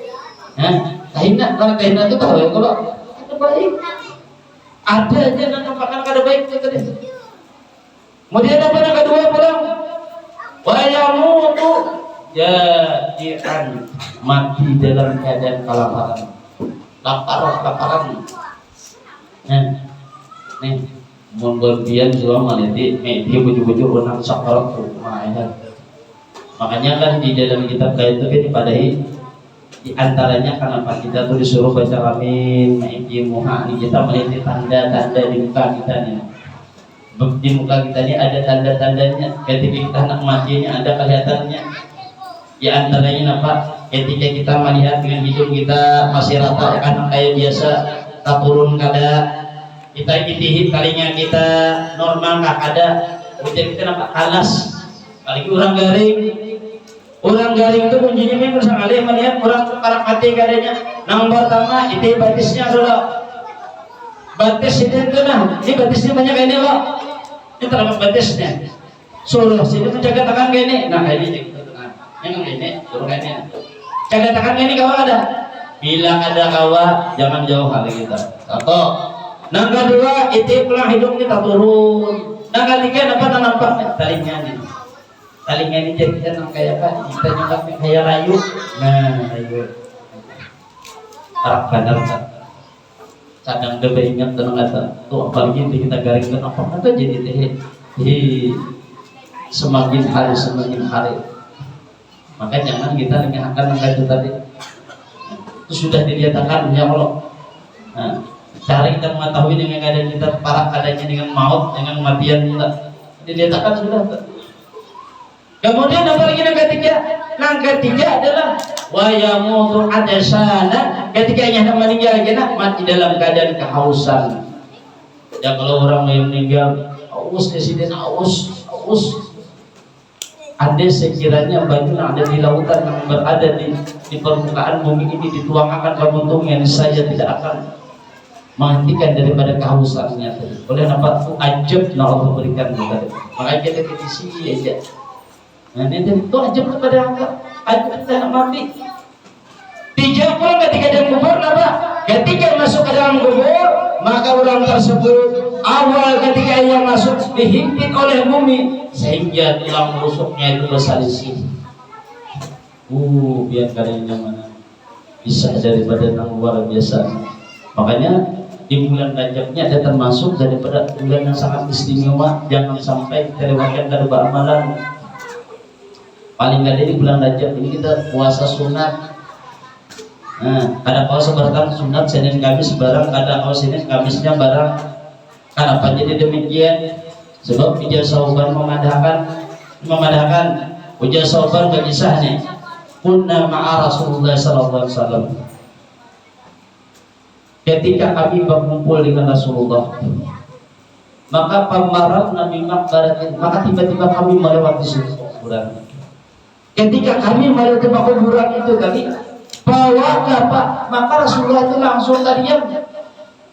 Tahina, kalau tahina itu tahu ya kalau itu baik. Ada aja yang nampakkan kada baik itu tadi. Kemudian apa yang kedua pulang? Wa yamutu jadian, mati dalam keadaan kelaparan. Laparan. Nih, mun berbian jual maliti, dia buju-buju orang sakarat rumah. Makanya kan di dalam kitab kayak itu kan dipadahi di antaranya kenapa kita tuh disuruh baca amin, muha, kita melihat tanda-tanda di muka kita nih. Di muka kita ini ada tanda-tandanya. Ketika kita nak matinya ada kelihatannya. Di antaranya apa? Ketika kita melihat dengan hidung kita masih rata kan kayak biasa, tak turun kada. Kita itihit kalinya kita normal nggak ada. Kemudian kita nampak kalas. Kali orang garing. Orang garing itu kuncinya memang sekali melihat orang karak mati kadanya. Yang pertama itu batisnya adalah batis itu nah, ini batisnya banyak kayak ini loh. Ini terdapat batisnya. Suruh sini menjaga tangan kayak ini. Nah kayak ini yang ini suruh kayak ini. Jaga tangan kayak ini kawan ada. Bila ada kawan jangan jauh hari kita. Satu. Yang kedua itu pulang hidung kita turun. Yang ketiga dapat nampak talinya nih. Talingnya ini jadi kayak apa? Kita nyangka kayak rayu. Nah, rayu. Arab benar kan? Kadang dia ingat tenang kata. Tuh apalagi kita garing kan apa? Maka jadi semakin hari. Maka jangan kita dengarkan angka itu tadi. Itu sudah dilihatkan ya Allah. Nah, cara kita mengetahui dengan keadaan kita parah adanya dengan maut, dengan kematian kita dilihatkan sudah. Kemudian apa lagi yang ketiga? Yang ketiga adalah wa yamutu adasana, ketika ia hendak meninggal mati dalam keadaan kehausan. Ya kalau orang yang meninggal aus presiden aus. Ada sekiranya baju yang ada di lautan yang berada di permukaan bumi ini dituangkan ke buntungnya, saya tidak akan menghentikan daripada kehausannya. Oleh nampak itu ajab yang Allah berikan kepada. Makanya kita kritisi aja. Nah ini itu aja kepada angka, aja kita nak mati. Tiga pula ketika dia kubur apa? Ketika masuk ke dalam kubur, maka orang tersebut awal ketika ia masuk dihimpit oleh bumi sehingga tulang rusuknya itu berselisih. Biar kalian mana bisa dari badan yang luar biasa. Makanya di bulan Rajabnya ada termasuk daripada bulan yang sangat istimewa. Jangan sampai terlewatkan dari amalan. Paling nggak di bulan Rajab ini kita puasa sunat. Nah, ada kau sebarang sunat Senin Kamis barang, ada kau Senin Kamisnya barang. Kenapa jadi demikian? Sebab Ujar Sauban memadahkan Ujar Sauban berkisahnya. Kunna ma'a Rasulullah sallallahu alaihi wasallam. Ketika kami berkumpul dengan Rasulullah, maka pamarat Nabi Makbaratin, maka tiba-tiba kami melewati kuburan. Ketika kami melewati kuburan itu tadi, bawa apa? Maka Rasulullah itu langsung terdiam.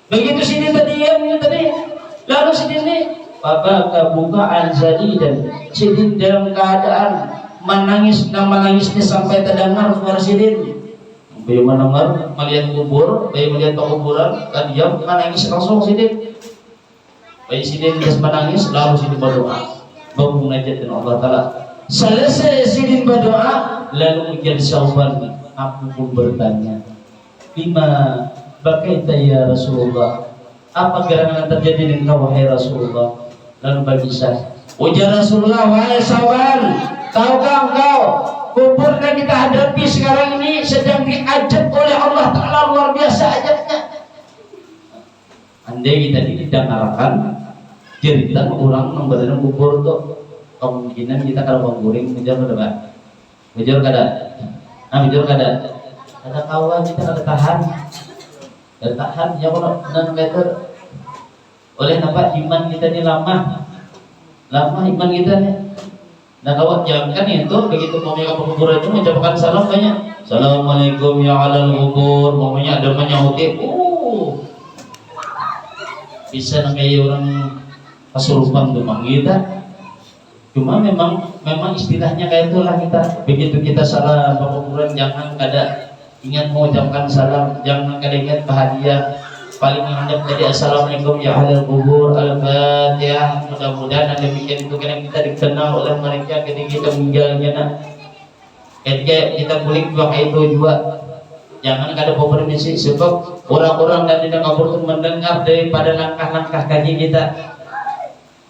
Begitu sini terdiam tadi, lalu sini Bapak buka anjali dan sidin dalam keadaan menangisnya sampai terdengar suara sidin. Beliau mendengar melihat kubur, beliau melihat kuburan, kan diam menangis langsung sidin. Bayi sidin terus menangis, lalu sidin berdoa, bermunajat dengan Allah Taala. Selesai sidin berdoa, lalu Ujar Sauban, aku pun bertanya, lima bakaita ya Rasulullah, apa gerangan terjadi dengan kau wahai Rasulullah? Lalu berkisah, ujar Rasulullah, wahai Sauban, tahukah engkau kubur yang kita hadapi sekarang ini sedang diajab oleh Allah Ta'ala, luar biasa ajabnya. Andai kita didengarkan cerita orang memberitahu kubur itu, kemungkinan kita kalau mengguring menjauh berdebat, menjauh kada, ada kawan kita ada tahan, ya kalau 6 meter. Oleh nampak iman kita ini lama iman kita nih. Nah kawan jangan itu begitu mau ke kuburan itu mengucapkan salam banyak. Assalamualaikum ya alal kubur, momennya ada menyauti. Bisa namanya orang kesurupan demam kita. Cuma memang istilahnya kayak itulah kita. Begitu kita salam ke kuburan jangan kada ingat mengucapkan salam, jangan kada ingat bahagia. Paling handap jadi assalamualaikum ya ahlal kubur, al-fatihah. Mudah-mudahan ada demikian itu karena kita dikenal oleh mereka ketika kita meninggalnya. Ketika kita kulik dua itu juga jangan kada berpermisi sebab orang-orang dan tidak kabur itu mendengar daripada langkah-langkah kaki kita.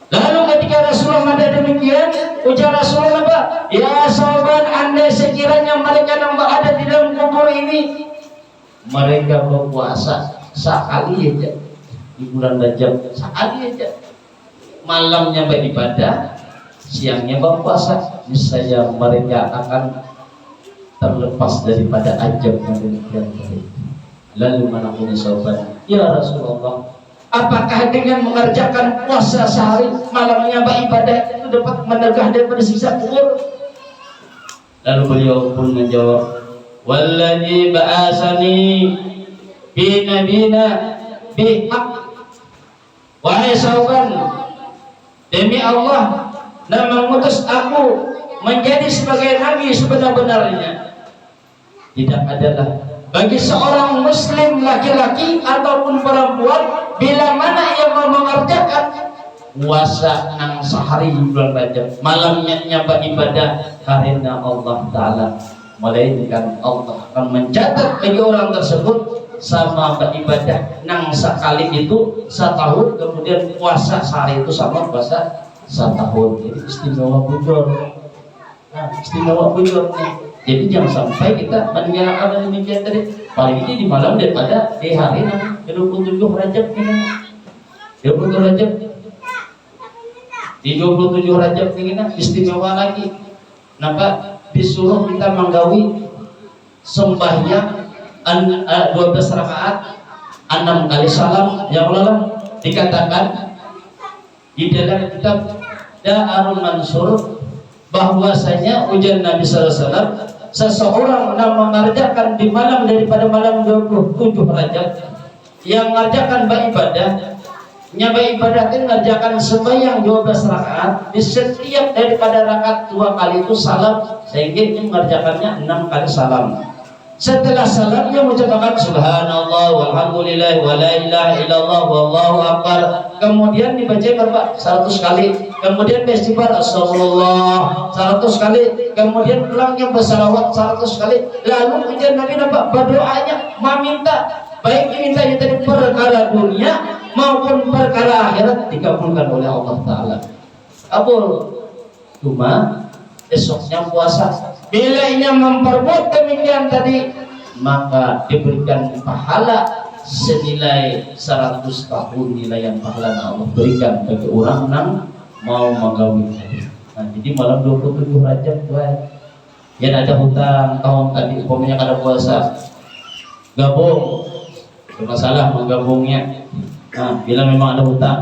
Lalu ketika Rasulullah ada demikian, ujar Rasulullah apa? Ya Sauban, andai sekiranya mereka yang berada di dalam kubur ini mereka berpuasa sekali aja di bulan Rajab, sekali aja malamnya beribadah, siangnya berpuasa, niscaya mereka akan terlepas daripada ajab yang demikian tadi. Lalu manakuni Sauban, ya Rasulullah, apakah dengan mengerjakan puasa sehari malamnya beribadah itu dapat mencegah daripada siksa kubur? Lalu beliau pun menjawab, walladzi ba'asani bi nabina bihaq. Wahai Sauban, demi Allah yang mengutus aku menjadi sebagai nabi sebenar-benarnya, tidak adalah bagi seorang muslim laki-laki ataupun perempuan bila mana ia mau mengerjakan puasa nang sehari bulan Rajab malamnya nyapa ibadah karena Allah Ta'ala, melainkan Allah akan mencatat bagi orang tersebut sama beribadah nang sekali itu setahun, kemudian puasa sehari itu sama puasa setahun. Jadi istimewa bujur. Nah, istimewa bujurnya. Jadi jangan sampai kita meninggalkan demikian tadi. Paling ini di malam daripada di hari 27 Rajab ini. 27 Rajab. Di 27 Rajab ini istimewa lagi. Nampak disuruh kita menggawi sembahyang 12 rakaat 6 kali salam. Yang lalu dikatakan di dalam kitab Da'arul Mansur bahwasanya ujian Nabi sallallahu alaihi wasallam, seseorang yang mengerjakan di malam daripada malam 27 Rajab yang mengerjakan beribadah, beribadah itu mengerjakan sembahyang 12 rakaat, di setiap daripada rakaat 2 kali itu salam, sehingga ini mengerjakannya 6 kali salam. Setelah salam dia mengucapkan subhanallah walhamdulillah wa la ilaha illallah wallahu akbar. Kemudian dibaca berapa? 100 kali. Kemudian istighfar astagfirullah 100 kali. Kemudian pulangnya bersalawat 100 kali. Lalu kemudian Nabi berdoanya meminta, baik dimintanya dari perkara dunia maupun perkara akhirat dikabulkan oleh Allah Ta'ala. Kabul. Cuma esoknya puasa. Bila ia memperbuat demikian tadi, maka diberikan pahala senilai 100 tahun nilai yang pahala Allah berikan bagi orang yang mau mengawin tadi. Nah, jadi malam 27 Rajab yang ada hutang tahun tadi umpamanya ada puasa, gabung, masalah menggabungnya. Nah, bila memang ada hutang,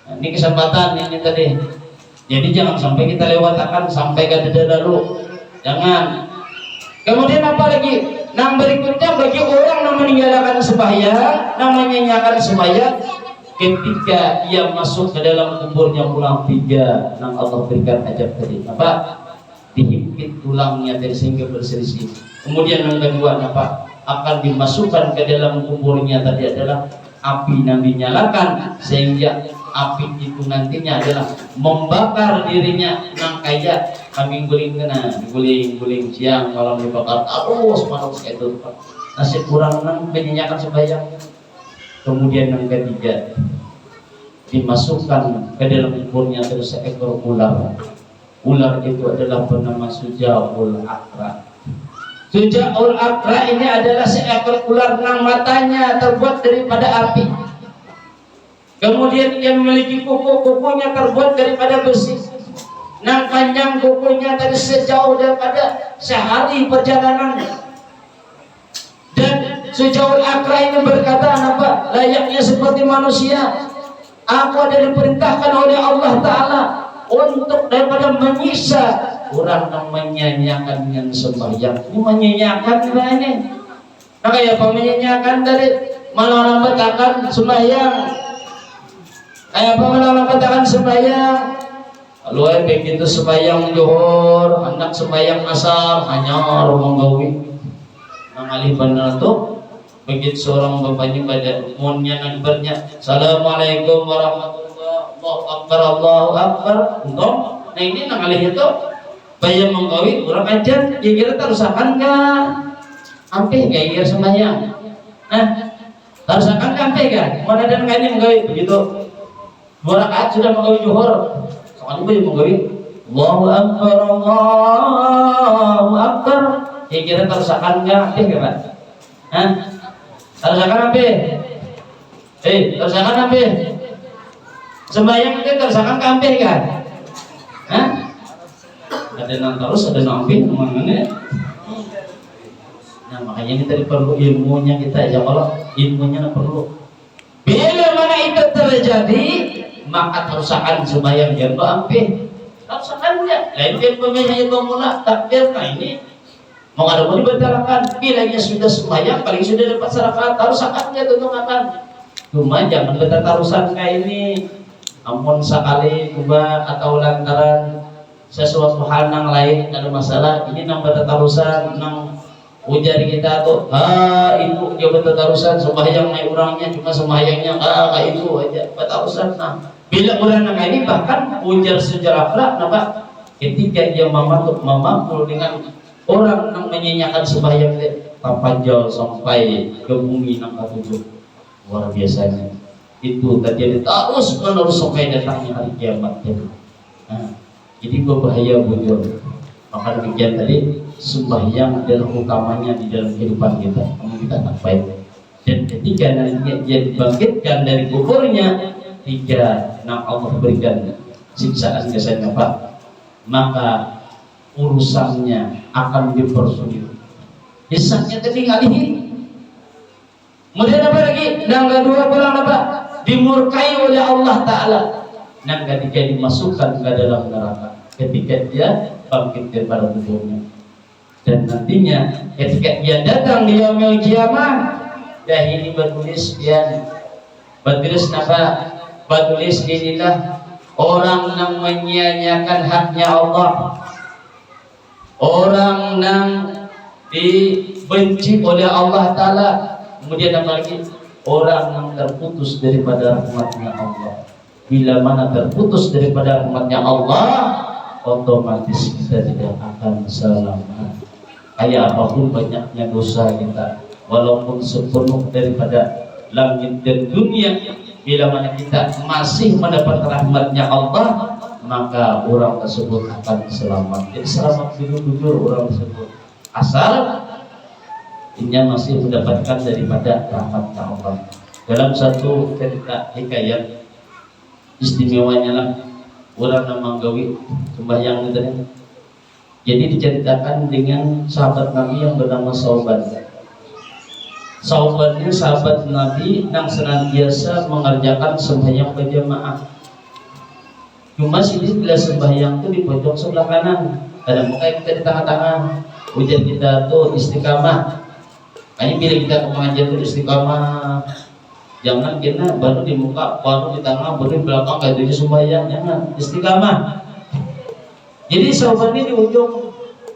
nah, ini kesempatan ini tadi. Jadi jangan sampai kita lewatkan sampai ke dulu. Jangan. Kemudian apa lagi? Yang berikutnya bagi orang yang meninggalkan sembahyang, namanya nyanyikan sembahyang, ketika ia masuk ke dalam kuburnya ulang 3 yang Allah berikan ajab tadi. Apa? Dihimpit tulangnya dari sehingga berselisih. Kemudian yang kedua apa? Akan dimasukkan ke dalam kuburnya tadi adalah api yang dinyalakan sehingga api itu nantinya adalah membakar dirinya nang kayak kambing guling kena guling siang malam dibakar terus itu nasib kurang nang menyanyikan sembahyang. Kemudian yang ketiga dimasukkan ke dalam kuburnya terus seekor ular itu adalah bernama Sujaul Akra. Sujaul Akra ini adalah seekor ular yang matanya terbuat daripada api. Kemudian ia memiliki kuku-kukunya terbuat daripada besi. Nang panjang kukunya tadi sejauh daripada sehari perjalanan. Dan Sujaul Akra ini berkata apa? Layaknya seperti manusia. Aku ada diperintahkan oleh Allah Ta'ala untuk daripada menyiksa orang yang menyanyiakan yang sembahyang. Ini menyanyiakan ini. Nah kayak apa menyanyiakan dari malah orang berkatakan sembahyang. Kayak apa malah katakan sembahyang. Lalu begitu sembahyang zuhur, hendak sembahyang asar, hanya rumah gawi. Mengalih benar tuh. Begitu seorang bapaknya pada umunnya nangbernya, Assalamualaikum warahmatullahi wabarakatuh, Allahu Akbar. Untung, nah ini mengalih itu, bayang menggawi orang ajar, kira-kira terusakan kah? Ampe kayak kira sembahyang. Nah, terusakan kah ampe kah? Mana dan kainnya menggawi begitu. 2 rakaat sudah menggawi zuhur. Soalnya gue menggawi Allahu Akbar, Allahu Akbar. Kira-kira terusakan enggak? Enggak, Pak? Hah? Terusakan apa? Terusakan apa? Sembahyang itu terusakan kampe kan? Hah? Ada yang terus, ada yang ambil namanya. Nah, makanya kita perlu ilmunya kita ya, kalau ilmunya perlu. Bila mana itu terjadi, maka terusakan sembahyang jangan ampe. Terusakannya. Lain kan pemihanya pemula takbir. Nah ini mau ada mau dibatalkan. Bilanya sudah sembahyang, paling sudah dapat sarakat. Terusakannya tentu akan. Cuma jangan betul tarusan kayak ini. Ampun sekali coba atau lantaran sesuatu hal yang lain ada masalah. Ini nambah tarusan, nang ujar kita tuh, itu dia betul tarusan sembahyang naik orangnya cuma sembahyangnya kayak itu aja tarusan. Nah, bila orang yang ini bahkan ujar sejarah akhlak, apa? Ketika dia mampu dengan orang yang menyanyikan sembahyang tapanjal sampai ke bumi yang ketujuh, luar biasanya. Itu terjadi terus menerus sampai datangnya hari kiamat. Nah, jadi berbahaya bujur. Maka demikian tadi sembahyang adalah utamanya di dalam kehidupan kita. Kamu kita tak baik. Dan ketika nantinya dia dibangkitkan dari kuburnya, 3 yang Allah berikan siksaan kesannya Pak, maka urusannya akan dipersulit. Kisahnya tadi ngalihin. Kemudian apa lagi? Dan kedua pulang apa? Dimurkai oleh Allah Ta'ala. Dan ketika dimasukkan ke dalam neraka, ketika dia bangkit daripada kuburnya. Dan nantinya ketika dia datang di yaumil kiamah, dahini bertulis pian, bertulis apa? Bertulis inilah orang yang menyia-nyiakan haknya Allah, orang yang dibenci oleh Allah Ta'ala. Kemudian apa lagi? Orang yang terputus daripada rahmatnya Allah. Bila mana terputus daripada rahmatnya Allah, otomatis kita tidak akan selamat. Kayak apapun banyaknya dosa kita, walaupun sepenuh daripada langit dan dunia, bila mana kita masih mendapat rahmatnya Allah, maka orang tersebut akan selamat. Jadi selamat jujur orang tersebut, asal ini masih mendapatkan daripada rahmatnya Allah. Dalam satu cerita hikayat istimewanya lah orang nama gawi sembahyang itu. Jadi diceritakan dengan sahabat Nabi yang bernama Sauban. Sauban ini sahabat Nabi yang senantiasa mengerjakan sembahyang berjamaah. Cuma sini bila sembahyang itu di pojok sebelah kanan, ada muka kita di tengah-tengah. Ujian kita tuh istiqamah. Hanya bila kita mengajar itu istiqamah, jangan kena baru di muka, baru di tengah, baru di belakang kayak itu sembahyang, jangan istiqamah. Jadi sahabat ini di ujung,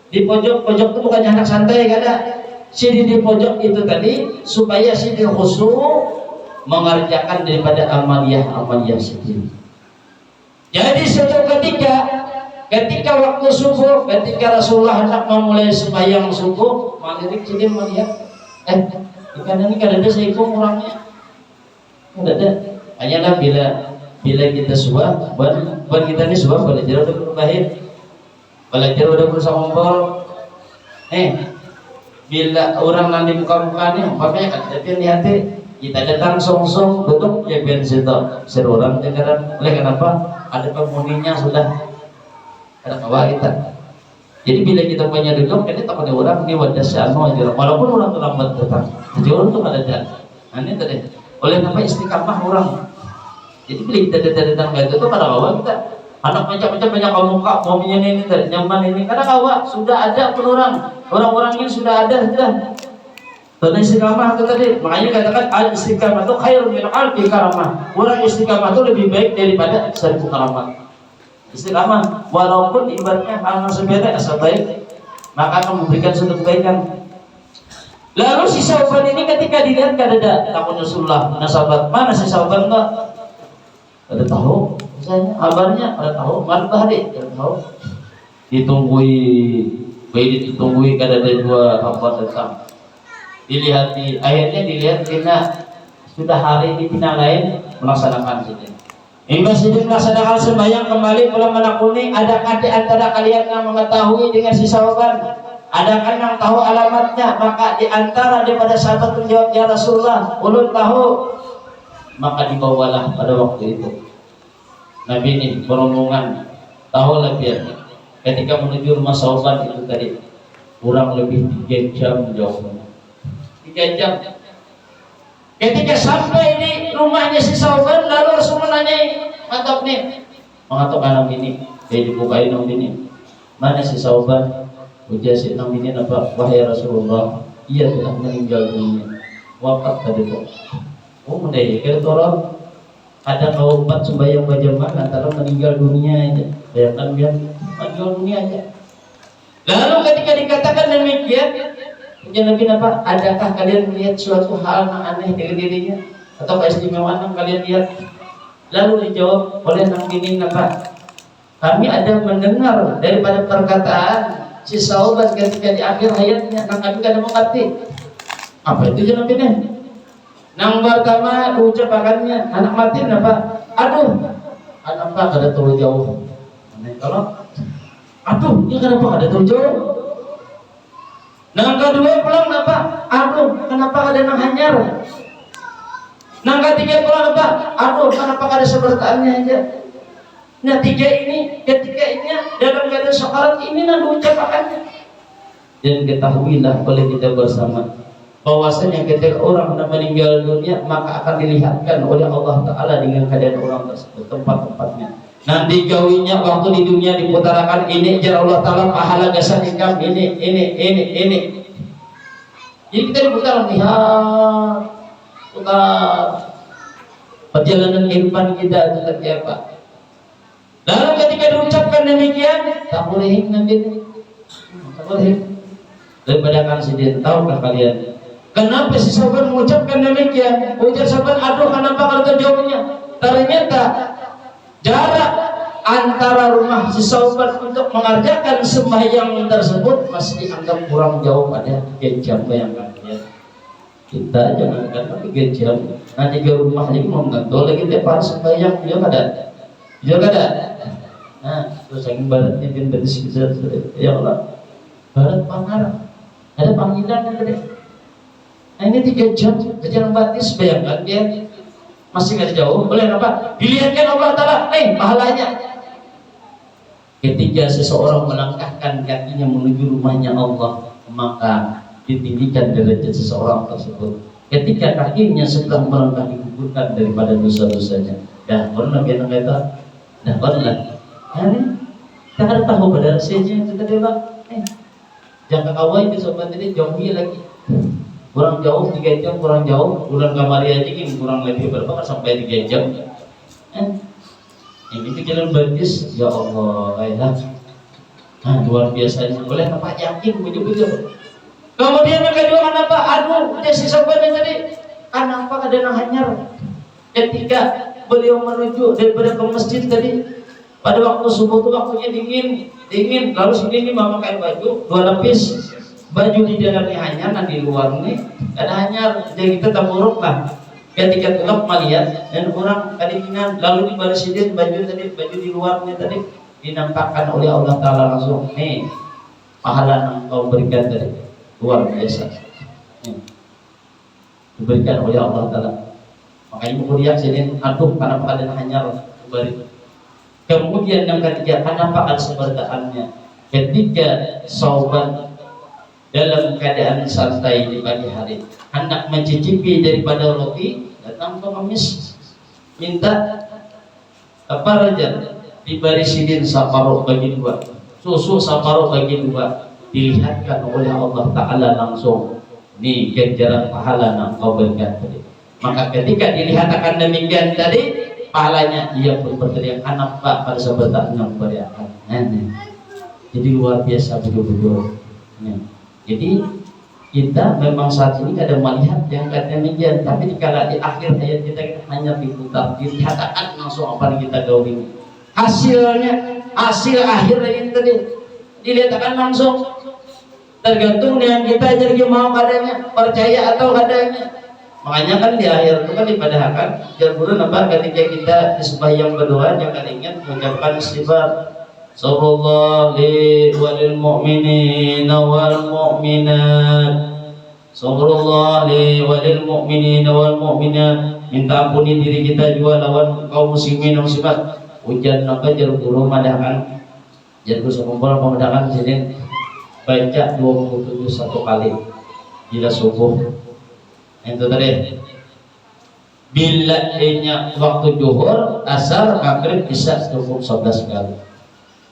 di pojok itu bukannya anak santai, kada. Sini di pojok itu tadi supaya sini khusyuk mengerjakan daripada amaliyah sendiri. Jadi suatu ketika waktu subuh, ketika Rasulullah hendak memulai sembahyang subuh, malirik sini melihat ikan ini kada ada seikung orangnya, kada ada. Hanyalah bila kita suah, buat kita ini suah belajar udah berbahir, belajar udah bersama kompor. Bila orang nanti muka-mukanya, umpamanya kan tapi hati kita datang song-song duduk ya biar seru orang dengaran. Oleh kenapa? Ada penghuninya sudah ada kawan kita. Jadi bila kita punya duduk, ini tak ada orang ini wadah syano aja. Walaupun orang terlambat datang, jadi orang tu ada dah. Ini tadi. Oleh kenapa istiqamah orang. Jadi bila kita datang ke itu tu pada kawan kita. Anak macam-macam banyak muka, maunya ini tadi nyaman ini. Karena kawan sudah ada pun orang ini sudah ada sudah. Tentang istiqamah itu tadi, makanya katakan al istiqamah itu khairun min alfi karamah. Orang istiqamah itu lebih baik daripada 1000 karamah. Istiqamah walaupun ibaratnya hal yang sepele asal baik, maka akan memberikan suatu kebaikan. Lalu si Sauban ini ketika dilihat kada ada takut Rasulullah, mana sahabat, mana si Sauban enggak? Ada tahu, misalnya kabarnya ada tahu, mana hari ada tahu. Ditunggui kada ada dua apa datang. Akhirnya kita sudah hari di final lain melaksanakan sini. Hingga sedih melaksanakan sembahyang kembali pulang menakuni. Adakah di antara kalian yang mengetahui dengan si Sauban? Adakah yang tahu alamatnya? Maka di antara daripada sahabat menjawab, ya Rasulullah, ulun tahu. Maka dibawalah pada waktu itu Nabi ini berombongan, tahu lah biar ketika menuju rumah Sauban itu tadi kurang lebih 3 jam jauhnya. 3 jam. Ketika sampai di rumahnya si Sauban, lalu Rasul menanyai, "Mantap nih, mengatok anak ini, dibukain om ini. Mana si Sauban?" Ujar si nam ini apa? "Wahai Rasulullah, ia telah meninggal dunia." Wafat tadi tu. Oh, mendai kira orang ada kaupat sembahyang berjamaah antara meninggal dunia aja. Bayangkan biar meninggal dunia aja. Lalu ketika dikatakan demikian, ujian Nabi apa? Adakah kalian melihat suatu hal yang aneh dari dirinya atau keistimewaan yang kalian lihat? Lalu dijawab oleh Nabi ini apa? Kami ada mendengar daripada perkataan si Sauban ketika di akhir hayatnya, yang kami kada mengerti. Apa itu Nabi ini? Nang pertama ucapannya anak mati apa? Aduh, anak apa kada tahu jauh. Kalau aduh, dia kenapa kada tahu jauh? Nang kedua pulang apa? Aduh, kenapa ada nang hanyar? Nang ketiga pulang apa? Aduh, kenapa ada sebertaannya aja? Nah ketiga ini dalam keadaan sakarat ini nang ucapannya. Dan ketahuilah oleh kita bersama bahwasanya ketika orang hendak meninggal dunia, maka akan dilihatkan oleh Allah Ta'ala dengan keadaan orang tersebut tempat-tempatnya. Nanti gawinya waktu di dunia diputarakan ini jar Allah Ta'ala pahala gasan ikam ini. Jadi kita diputar lihat putar perjalanan kehidupan kita itu seperti apa. Lalu ketika diucapkan demikian, tak boleh nanti tak boleh. daripada Kang Sidin. Tahukah kalian kenapa si Sauban mengucapkan demikian? Ujar Sauban, aduh kenapa kalau terjauhnya? Ternyata jarak antara rumah si Sauban untuk mengerjakan sembahyang tersebut masih dianggap kurang jauh, pada 3 jam. Bayangkan ya, kita jangankan 3 jam, nanti ke rumah aja mau ngantol lagi tiap hari sembahyang, juga ada. Nah, terus yang baratnya bin betis bisa, ya Allah, barat Pangarang ada panggilan yang gede. Nah ini 3 jam berjalan batis, bayangkan dia masih nggak jauh. Oleh apa? Dilihatkan Allah Ta'ala, pahalanya. Ketika seseorang melangkahkan kakinya menuju rumahnya Allah, maka ditinggikan derajat seseorang tersebut. Ketika kakinya sedang melangkah, digugurkan daripada dosa-dosanya. Dah pernah kita kata, dah pernah. Ini kita ada tahu pada saja kita dewa. Jangan kawai itu sobat ini jauhi lagi. Kurang jauh 3 jam, kurang jauh bulan kamari aja kurang lebih berapa sampai 3 jam. Ini pikiran batis, ya Allah, ya. Nah, luar biasanya. Boleh apa yakin begitu. Kemudian yang kedua kenapa? Aduh, dia si sobat tadi. Kenapa ada yang hanyar? Ketika beliau menuju daripada ke masjid tadi, pada waktu subuh itu waktunya dingin, lalu sini memakai baju 2 lapis. Baju di dalamnya hanyar, nah di luar nih ada hanyar, jadi kita terburuk lah. Ketika gelap melihat dan kurang kedinginan, lalu dibarisiin baju di luarnya tadi dinampakkan oleh Allah Ta'ala langsung. Nih pahala yang kau berikan tadi luar biasa, diberikan oleh Allah Ta'ala. Makanya kemudian sini aduh kenapa ada hanyar beri. Kemudian yang ketiga, kenapa ada seberdaannya? Ketika Sauban dalam keadaan santai di pagi hari, hendak mencicipi daripada roti, datang pengemis minta apa raja, dibarisinin saparuh bagi 2, susu saparuh bagi 2. Dilihatkan oleh Allah Ta'ala langsung, nih ganjaran pahala yang kau berikan tadi. Maka ketika dilihat akan demikian tadi, pahalanya ia pun berteriak, anak pak pada sebertaknya beriakan. Jadi luar biasa betul-betul. Jadi kita memang saat ini kadang melihat yang demikian, tapi dikala di akhir ayat kita hanya diputar, dikatakan langsung apa yang kita gauli. Hasilnya, hasil akhir ayat tadi dilihatkan langsung. Tergantung dengan kita jadi mau kadangnya, percaya atau kadangnya. Makanya kan di akhir itu kan dipadahkan jalurun apa ketika kita di sembahyang berdoa jangan ingat mengucapkan istighfar. Sallallahu alaihi walil mu'minina wal mu'minat. Sallallahu alaihi walil mu'minina wal mu'minat. Minta ampuni diri kita juga lawan kaum muslimin dan muslimat. Hujan apa jalur guru madahkan. Jalur sekumpul pemadakan sini baca 27 satu kali. Bila subuh. Itu tadi. Bila waktu zuhur, asar, maghrib, isya cukup 11 kali.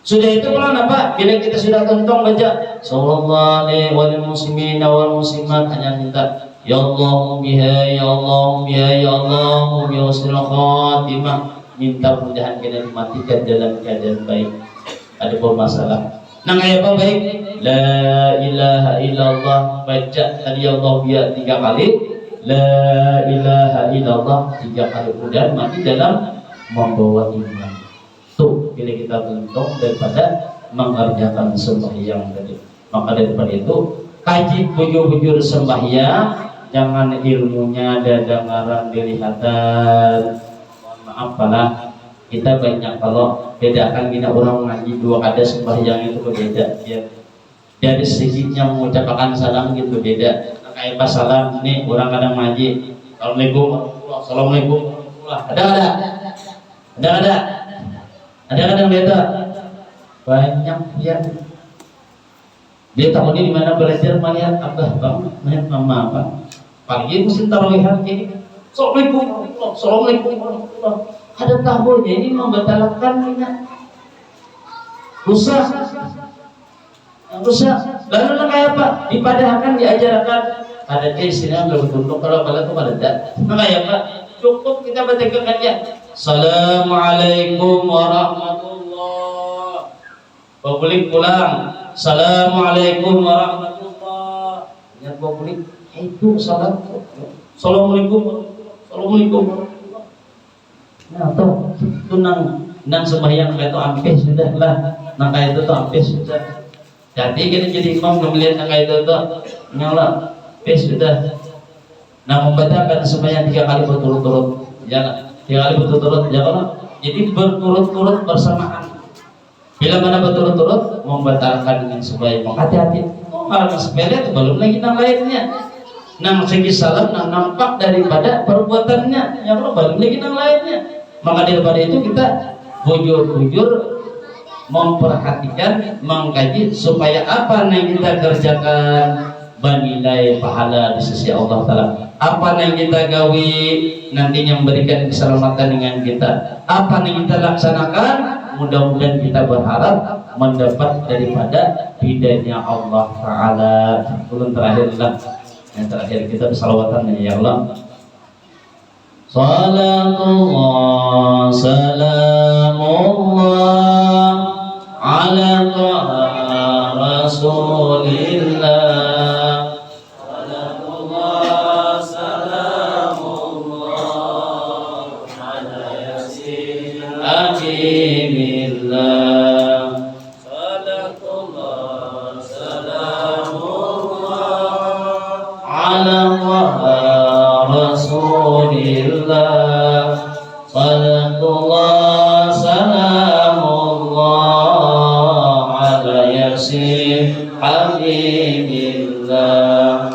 Sudah itu kalau apa? Bila kita sudah tuntung baca sallallahu alaihi wal muslimin wal muslimat, hanya minta ya Allah biha ya Allah biha ya Allah bi husnul khatimah, minta mudahan kita dimatikan dalam keadaan baik. Ada masalah. Nang apa baik? La ilaha illallah, baca tadi ya Allah biha 3 kali. La ilaha illallah 3 kali, kemudian mati dalam membawa iman. Tuh bila kita beruntung daripada mengerjakan sembahyang tadi. Maka daripada itu kaji bujur-bujur sembahyang, jangan ilmunya dadangaran dilihatan. Mohon maaf lah, kita banyak kalau bedakan kita orang ngaji 2 kada sembahyang itu berbeda ya. Dari seginya mengucapkan salam gitu beda. Kayak pas salam nih orang kadang ngaji assalamualaikum warahmatullahi, ada kadang beda banyak ya. Dia tahu di mana belajar melihat abah bang melihat mama apa pagi mesti tarawihan ini assalamualaikum warahmatullahi. Ada tahunnya ini membatalkan minat rusak. Lalu kayak apa? Dipadahkan, diajarkan. Ada istilah berbentuk kalau itu pada dat. Maka ya Pak, cukup kita bacakan ya. Assalamualaikum warahmatullahi. Boleh pulang. Assalamualaikum warahmatullahi. kulit itu salat. Assalamualaikum. Nah, itu nang sembahyang kayak itu ampe sudah lah. Nang kayak itu tuh ampe sudah. Jadi imam melihat nang kayak itu tuh nyala ampe sudah. Nah, membacakan sembahyang 3 kali berturut-turut. Jangan 3 kali berturut-turut, jangan. Jadi berturut-turut bersamaan. Bila mana berturut-turut membatalkan dengan sembahyang. Hati-hati. Hal sepele itu belum lagi nang lainnya. Nang segi salam nang nampak daripada perbuatannya. Yang belum lagi nang lainnya. Maka daripada itu kita bujur-bujur memperhatikan, mengkaji supaya apa yang kita kerjakan bernilai pahala di sisi Allah Ta'ala. Apa yang kita gawi nantinya memberikan keselamatan dengan kita. Apa yang kita laksanakan mudah-mudahan kita berharap mendapat daripada ridhanya Allah Ta'ala. Turun terakhirlah, yang terakhir kita bersalawatan ya Allah. Salatullah salamullah ala Rasulillah. Salatullah salamullah ala yasin Habimillah. Salatullah salamullah ala Rasulillah. Salatullah salamullah ala yasin Habibillah.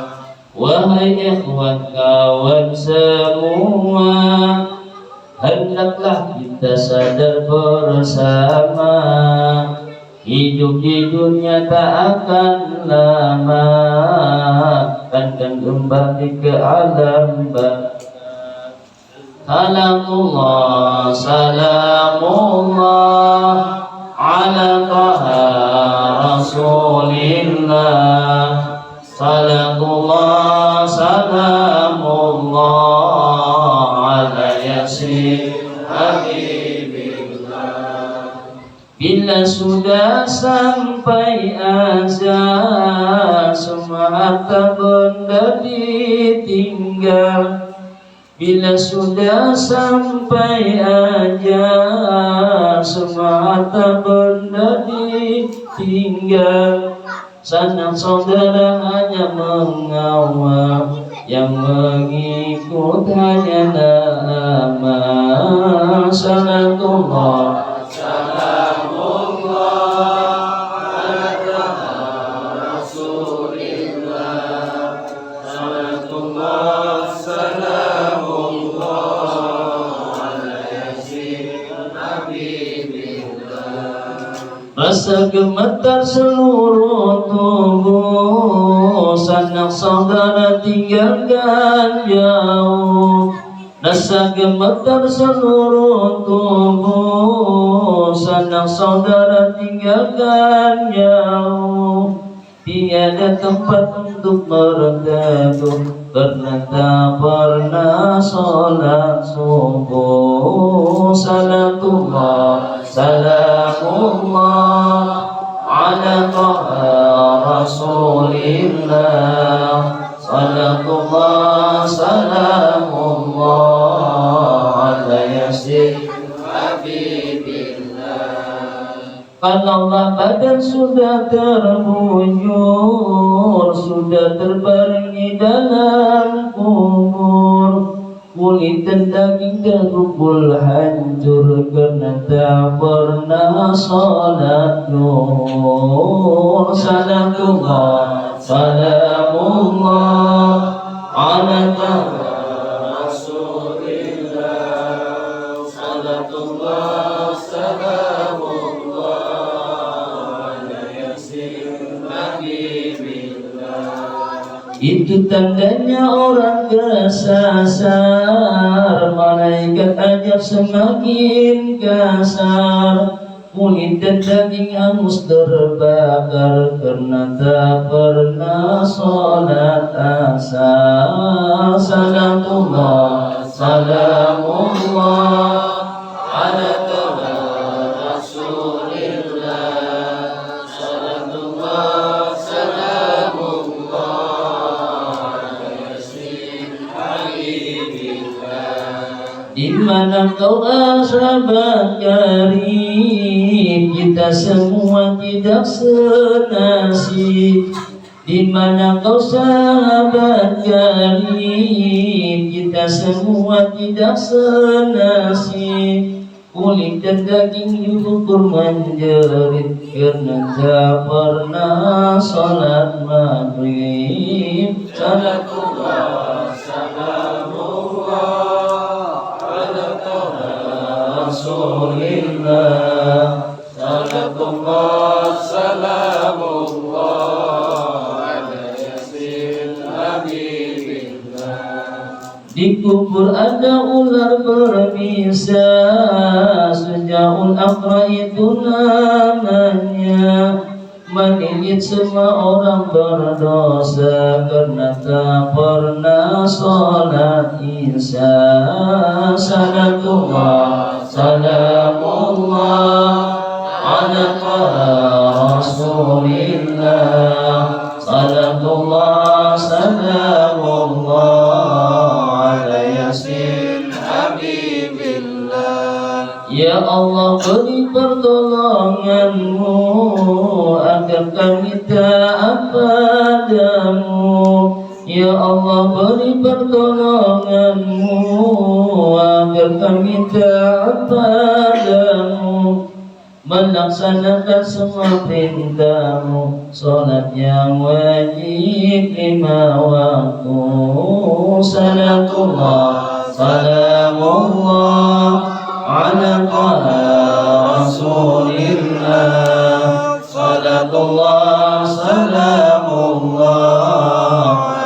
Wahai ikhwan kawan semua, hendaklah kita sadar bersama, hidup di dunia tak akan lama, akan kembali ke alam baka. Salamullah salamullah ala taha Rasulillah. Salamullah salamullah ala yasin Habibillah. Bila sudah sampai azan, semua harta benda ditinggal. Bila sudah sampai ajal, semua harta benda ditinggal. Sanak saudara hanya mengawal, yang mengikut hanya nama. Salatullah salamullah ala Rasulillah. Salatullah salamullah ala yasin Habibillah. Rasa gemetar seluruh tubuh, sanak saudara tinggalkan jauh. Rasa gemetar seluruh tubuh, sanak saudara tinggalkan jauh. Tiada tempat untuk berteduh, karena tak pernah sholat subuh. Salatullah salamullah ala Rasulillah. Salatullah salamullah ala yasin Habibillah. Kalaulah badan sudah terbujur, sudah terbaring dalam kubur, kulit dan daging terkumpul hancur, karena tak pernah sholat zuhur. Salatullah salamullah ala Rasulillah. Salatullah salamullah ala yasin Habibillah. Itu tandanya orang kesasar, malaikat ajab semakin kasar. Kulit dan daging hangus terbakar, karena tak pernah sholat asar. Salatullah salamullah ala Rasulillah. Salatullah salamullah di mana kau sahabat karib, kita semua tidak senasib. Di mana kau sahabat karib, kita semua tidak senasib. Kulit dan daging diukur menjerit karena tak pernah salat maghrib. Salatullah salamullah ala Rasulillah. Salatullah salamullah ala yasin habibillah. Di kubur ada ular berbisa, Sujaul Aqra itu namanya, menggigit semua orang berdosa karena tak pernah sholat isya. Salatullah salamullah ala Rasulillah. Salatullah salamullah ala yasin habibillah. Ya Allah, beri pertolonganmu agar kami taat padamu. Ya Allah, beri pertolonganmu agar kami taat padamu, melaksanakan semua perintahmu, salat yang wajib 5 waktu. Salatullah salamullah ala Rasulillah. Salatullah salamullah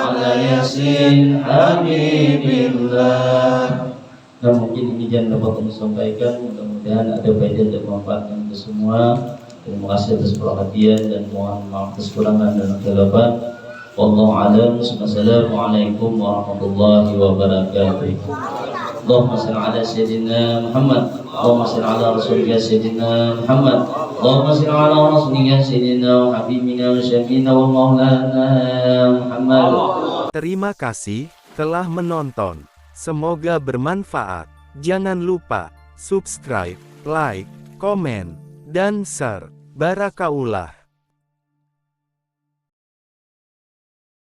ala yasin habibillah. Nah, mungkin ini yang dapat kami sampaikan. Mudah-mudahan ada faedah dan manfaat untuk semua. Terima kasih atas perhatian dan mohon maaf atas kekurangan dan kegagapan. Wallahu a'lam. Assalamualaikum warahmatullahi wabarakatuh. Allahumma shalli ala sayyidina Muhammad. Allahumma shalli ala rasulika sayyidina Muhammad. Allahumma shalli ala rasulika sayyidina wa habibina wa syafiina wa maulana Muhammad. Terima kasih telah menonton. Semoga bermanfaat. Jangan lupa subscribe, like, komen, dan share. Barakaullah.